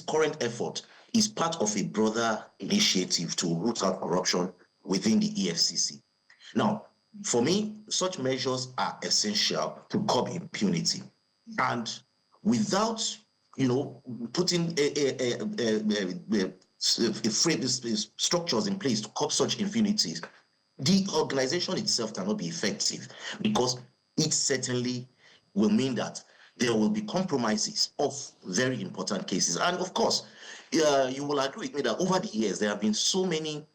current effort, is part of a broader initiative to root out corruption within the EFCC. Now, for me, such measures are essential to curb impunity. And without, putting structures in place to curb such impunities, the organization itself cannot be effective because it certainly will mean that there will be compromises of very important cases. And of course, you will agree with me that over the years, there have been so many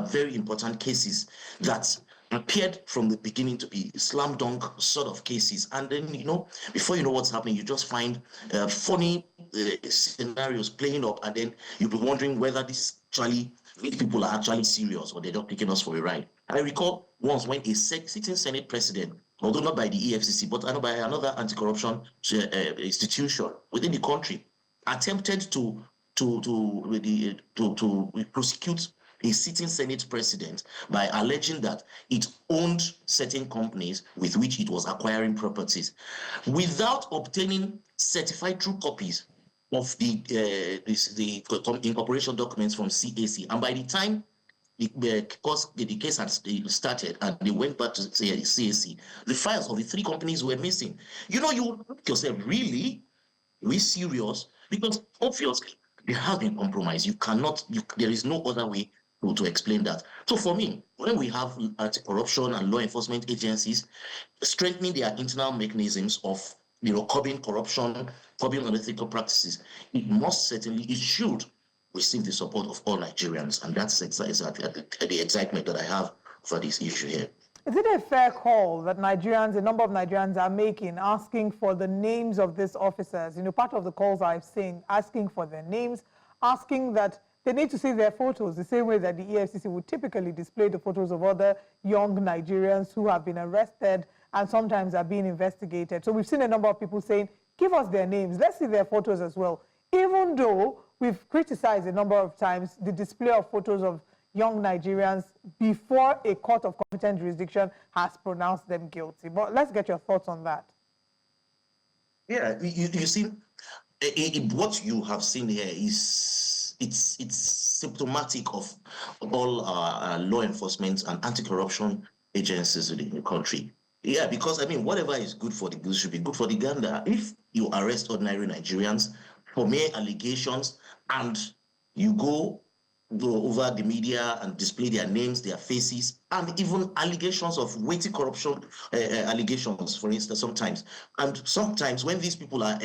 very important cases that appeared from the beginning to be slam dunk sort of cases. And then, before you know what's happening, you just find funny scenarios playing up. And then you'll be wondering whether these people are actually serious or they're not taking us for a ride. I recall once when a sitting Senate president, although not by the EFCC, but by another anti-corruption institution within the country, attempted to prosecute a sitting Senate president by alleging that it owned certain companies with which it was acquiring properties without obtaining certified true copies of the incorporation documents from CAC. And by the time the case had started and they went back to CAC, the files of the three companies were missing. You look yourself, really? Are we serious? Because obviously there has been compromise. There is no other way to explain that. So for me, when we have anti-corruption and law enforcement agencies strengthening their internal mechanisms of curbing corruption, curbing unethical practices, it should receive the support of all Nigerians. And that's exactly the excitement that I have for this issue here. Is it a fair call that a number of Nigerians are making, asking for the names of these officers? Part of the calls I've seen, asking for their names, asking that they need to see their photos, the same way that the EFCC would typically display the photos of other young Nigerians who have been arrested and sometimes are being investigated. So we've seen a number of people saying, give us their names, let's see their photos as well. Even though we've criticized a number of times the display of photos of young Nigerians before a court of competent jurisdiction has pronounced them guilty. But let's get your thoughts on that. Yeah, you see, what you have seen here is it's symptomatic of all law enforcement and anti-corruption agencies in the country. Yeah, because whatever is good for the goose should be good for the gander. If you arrest ordinary Nigerians for mere allegations and you go over the media and display their names, their faces, and even allegations of weighty corruption allegations, for instance, sometimes. And sometimes when if these people are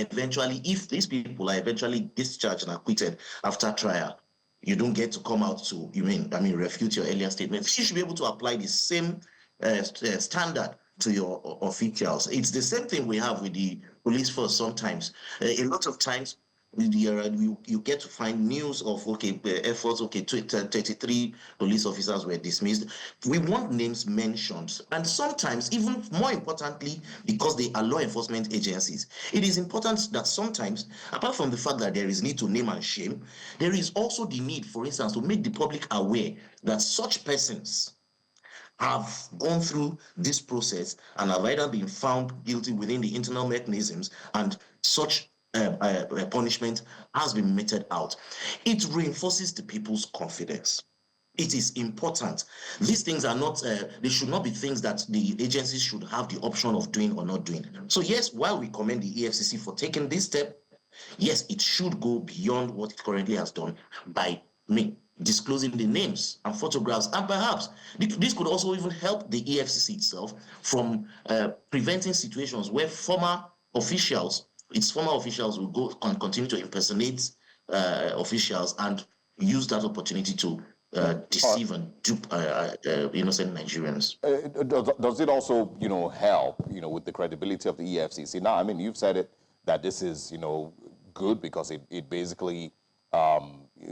eventually discharged and acquitted after trial, you don't get to come out to, refute your earlier statements. You should be able to apply the same standard to your officials. It's the same thing we have with the police force sometimes. A lot of times, you get to find news of, okay, efforts, okay, 33 police officers were dismissed. We want names mentioned. And sometimes, even more importantly, because they are law enforcement agencies, it is important that sometimes, apart from the fact that there is need to name and shame, there is also the need, for instance, to make the public aware that such persons have gone through this process and have either been found guilty within the internal mechanisms, and such punishment has been meted out. It reinforces the people's confidence. It is important. These things are not, they should not be things that the agencies should have the option of doing or not doing. So yes, while we commend the EFCC for taking this step, yes, it should go beyond what it currently has done by disclosing the names and photographs, and perhaps this could also even help the EFCC itself from preventing situations where its former officials will go and continue to impersonate officials and use that opportunity to deceive and dupe innocent Nigerians. Does it also, help, with the credibility of the EFCC? Now, I mean, you've said it, that this is, good because it basically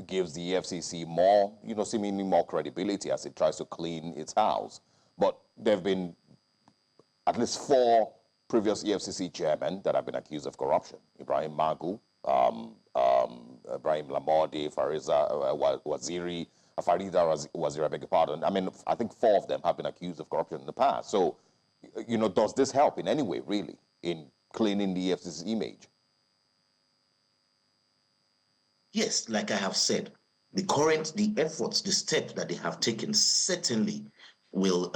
gives the EFCC more, seemingly more credibility as it tries to clean its house. But there have been at least 4 previous EFCC chairmen that have been accused of corruption. Ibrahim Magu, Ibrahim Lamorde, Farida Waziri, I beg your pardon. I mean, I think 4 of them have been accused of corruption in the past. So, does this help in any way, really, in cleaning the EFCC's image? Yes, like I have said, the efforts, the steps that they have taken certainly will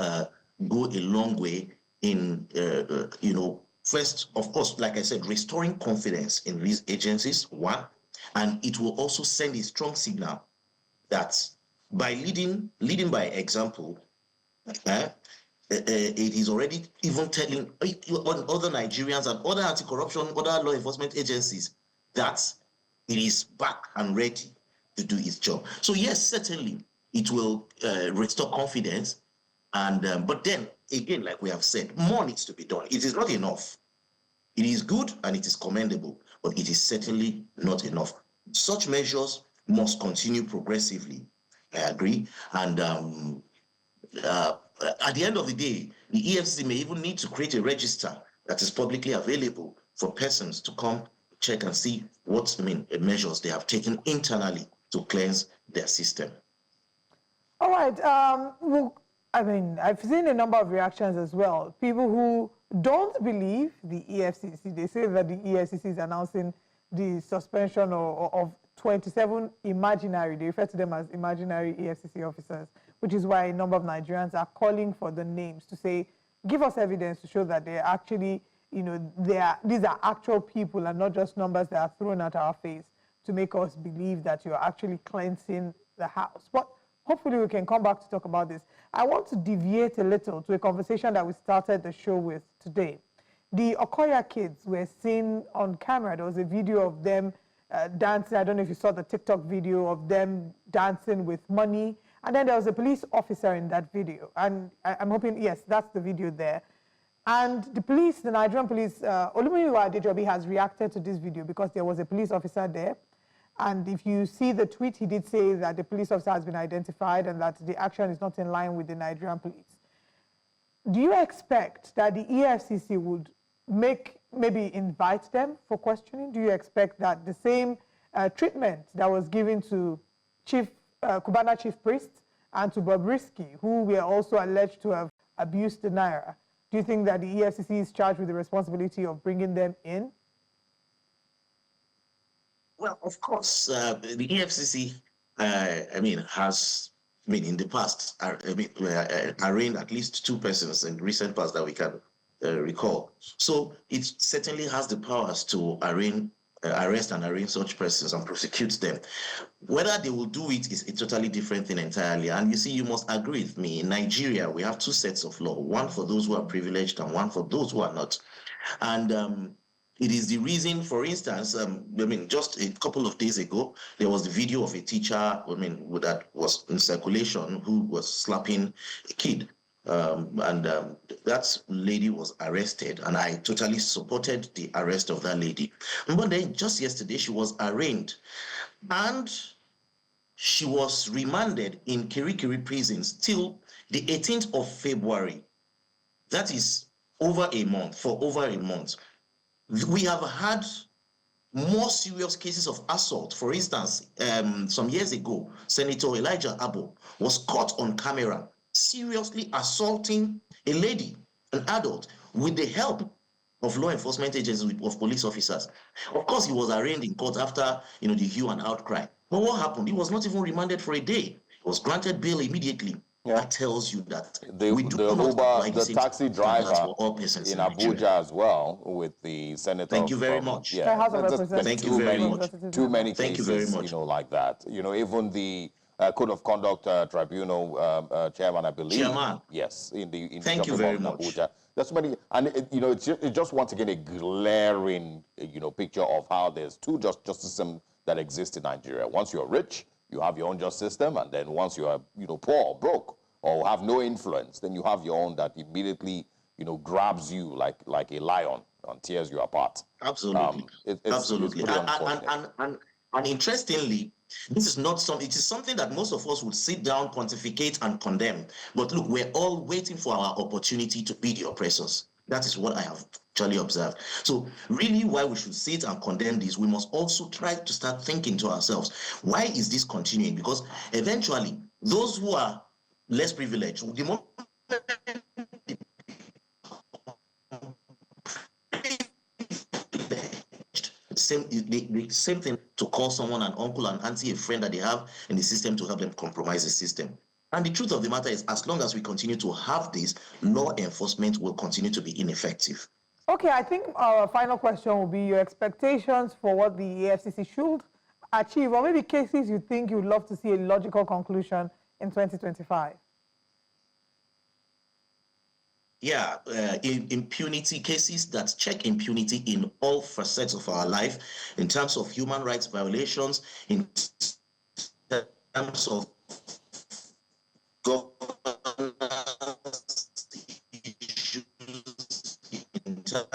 go a long way in, first, of course, like I said, restoring confidence in these agencies, one, and it will also send a strong signal that by leading by example, it is already even telling other Nigerians and other anti-corruption, other law enforcement agencies that it is back and ready to do its job. So yes, certainly it will restore confidence. And but then again, like we have said, more needs to be done. It is not enough. It is good and it is commendable, but it is certainly not enough. Such measures must continue progressively. I agree. And at the end of the day, the EFCC may even need to create a register that is publicly available for persons to come check and see what measures they have taken internally to cleanse their system. All right. Well, I've seen a number of reactions as well. People who don't believe the EFCC, they say that the EFCC is announcing the suspension of 27 imaginary, they refer to them as imaginary EFCC officers, which is why a number of Nigerians are calling for the names to say, give us evidence to show that they're actually, these are actual people and not just numbers that are thrown at our face to make us believe that you're actually cleansing the house. But hopefully we can come back to talk about this. I want to deviate a little to a conversation that we started the show with today. The Okoya kids were seen on camera. There was a video of them dancing. I don't know if you saw the TikTok video of them dancing with money. And then there was a police officer in that video. And I'm hoping, yes, that's the video there. And the police, the Nigerian police, Olumiyiwa Adejobi has reacted to this video because there was a police officer there. And if you see the tweet, he did say that the police officer has been identified and that the action is not in line with the Nigerian police. Do you expect that the EFCC would maybe invite them for questioning? Do you expect that the same treatment that was given to Cubana chief priest and to Bobrisky, who were also alleged to have abused the Naira, do you think that the EFCC is charged with the responsibility of bringing them in? Well, of course, the EFCC, has, in the past, arraigned at least 2 persons in recent past that we can recall. So it certainly has the powers to arrest and arraign such persons and prosecute them. Whether they will do it is a totally different thing entirely. And you see, you must agree with me. In Nigeria, we have 2 sets of law, one for those who are privileged and one for those who are not. And it is the reason, for instance, just a couple of days ago, there was the video of a teacher, that was in circulation who was slapping a kid. That lady was arrested, and I totally supported the arrest of that lady. But then just yesterday, she was arraigned, and she was remanded in Kirikiri prisons till the 18th of February. That is over a month, for over a month. We have had more serious cases of assault. For instance, some years ago, Senator Elijah Abo was caught on camera seriously assaulting a lady, an adult, with the help of law enforcement agencies, of police officers. Of course, he was arraigned in court after the hue and outcry. But what happened? He was not even remanded for a day. He was granted bail immediately. Yeah. That tells you that the taxi driver in Abuja as well, with the senator. Thank you very much. Yeah, thank you very much. Too many cases, thank you very much. Like that. Even the Code of Conduct Tribunal chairman, I believe. Chairman. Yes, in thank you very much. Abuja. That's many, and it's just once again a glaring, picture of how there's two justice systems that exist in Nigeria. Once you're rich, you have your own justice system, and then once you are, poor or broke or have no influence, then you have your own that immediately, grabs you like a lion and tears you apart. Absolutely, absolutely. And interestingly, this is not something. It is something that most of us would sit down, pontificate, and condemn. But look, we're all waiting for our opportunity to be the oppressors. That is what I have actually observed. So really, why we should sit and condemn this, we must also try to start thinking to ourselves, why is this continuing? Because eventually, those who are less privileged, the moment the same thing to call someone an uncle and auntie, a friend that they have in the system to help them compromise the system. And the truth of the matter is, as long as we continue to have this, law enforcement will continue to be ineffective. Okay, I think our final question will be your expectations for what the EFCC should achieve, or maybe cases you think you would love to see a logical conclusion in 2025. Yeah, in impunity cases that check impunity in all facets of our life, in terms of human rights violations, in terms of governance issues, in terms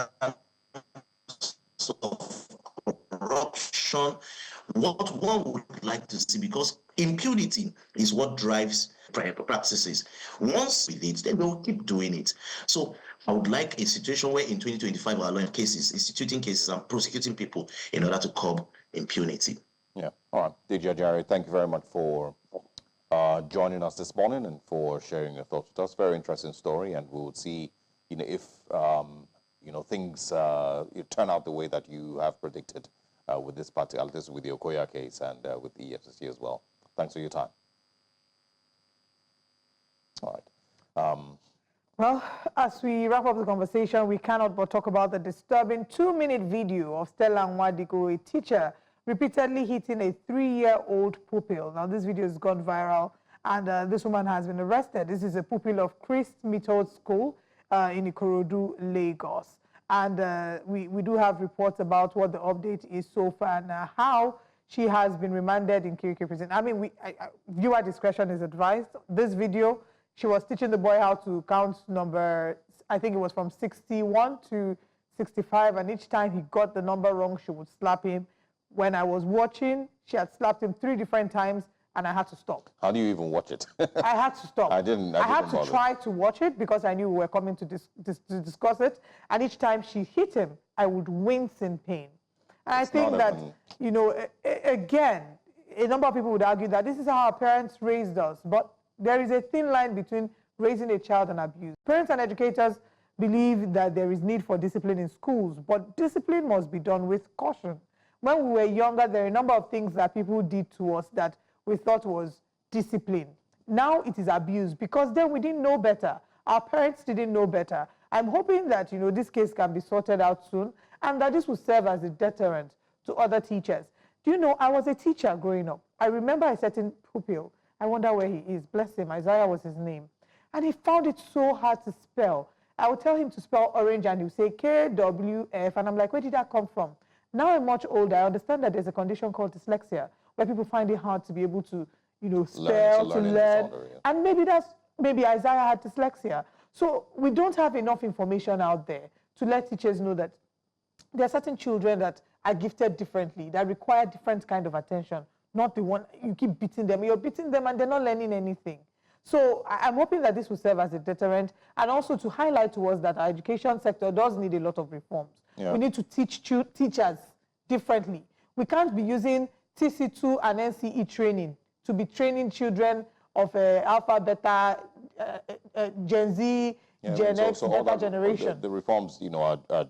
of corruption, what one would like to see, because impunity is what drives practices. Once with it, then we'll keep doing it. So I would like a situation where in 2025 our law cases, instituting cases and prosecuting people in order to curb impunity. Yeah. All right. DJ Jerry, thank you very much for joining us this morning and for sharing your thoughts with us. Very interesting story, and we'll see, if things turn out the way that you have predicted with this particular, with the Okoya case and with the EFCC as well. Thanks for your time. All right. Well, as we wrap up the conversation, we cannot but talk about the disturbing 2-minute video of Stella Nwadigo, a teacher, repeatedly hitting a 3-year-old pupil. Now, this video has gone viral, and this woman has been arrested. This is a pupil of Christ Method School in Ikorodu, Lagos. And we do have reports about what the update is so far and how she has been remanded in Kirikiri prison. I mean, viewer discretion is advised. This video, she was teaching the boy how to count number, I think it was from 61 to 65, and each time he got the number wrong, she would slap him. When I was watching, she had slapped him 3 different times, and I had to stop. How do you even watch it? I had to stop. I had to try to watch it because I knew we were coming to discuss it, and each time she hit him, I would wince in pain. And I think that, again, a number of people would argue that this is how our parents raised us, but there is a thin line between raising a child and abuse. Parents and educators believe that there is need for discipline in schools, but discipline must be done with caution. When we were younger, there are a number of things that people did to us that we thought was discipline. Now it is abuse, because then we didn't know better. Our parents didn't know better. I'm hoping that, this case can be sorted out soon, and that this will serve as a deterrent to other teachers. Do you know, I was a teacher growing up. I remember a certain pupil. I wonder where he is. Bless him. Isaiah was his name. And he found it so hard to spell. I would tell him to spell orange, and he would say KWF. And I'm like, where did that come from? Now I'm much older. I understand that there's a condition called dyslexia, where people find it hard to be able to, spell, to learn. And maybe that's maybe Isaiah had dyslexia. So we don't have enough information out there to let teachers know that there are certain children that are gifted differently, that require different kind of attention, not the one you keep beating them. You're beating them and they're not learning anything. So I'm hoping that this will serve as a deterrent and also to highlight to us that our education sector does need a lot of reforms. Yeah. We need to teach teachers differently. We can't be using TC2 and NCE training to be training children of Alpha, Beta, Gen Z, Gen X, Beta generation. The reforms, are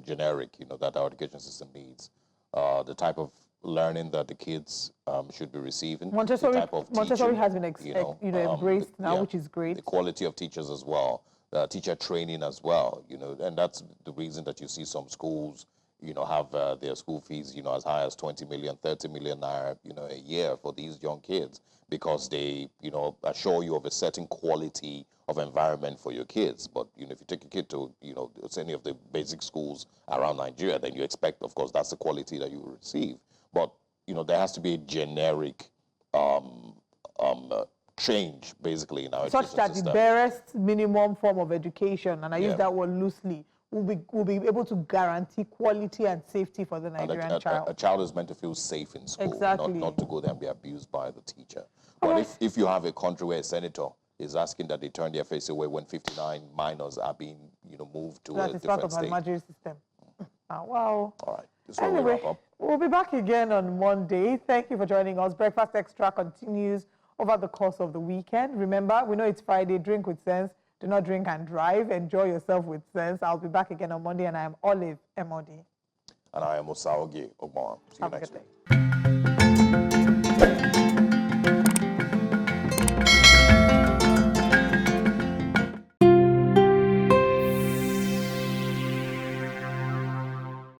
generic, that our education system needs. The type of learning that the kids should be receiving. Montessori has been embraced now, which is great. The quality of teachers as well, teacher training as well, and that's the reason that you see some schools, have their school fees, as high as 20 million, 30 million naira, a year for these young kids, because they, assure you of a certain quality of environment for your kids. But, if you take a kid to, any of the basic schools around Nigeria, then you expect, of course, that's the quality that you will receive. But, there has to be a generic change, basically, in our education system. Such that the barest minimum form of education, and I use that word loosely, will be able to guarantee quality and safety for the Nigerian child. A child is meant to feel safe in school, exactly. not to go there and be abused by the teacher. But if you have a country where a senator is asking that they turn their face away when 59 minors are being, moved to a different state. That is part of our Nigerian system. Wow. All right. Anyway, we'll be back again on Monday. Thank you for joining us. Breakfast Extra continues over the course of the weekend. Remember, we know it's Friday. Drink with sense. Do not drink and drive. Enjoy yourself with sense. I'll be back again on Monday, and I am Olive Emodi. And I am Osaoge Ogbon. See you next week.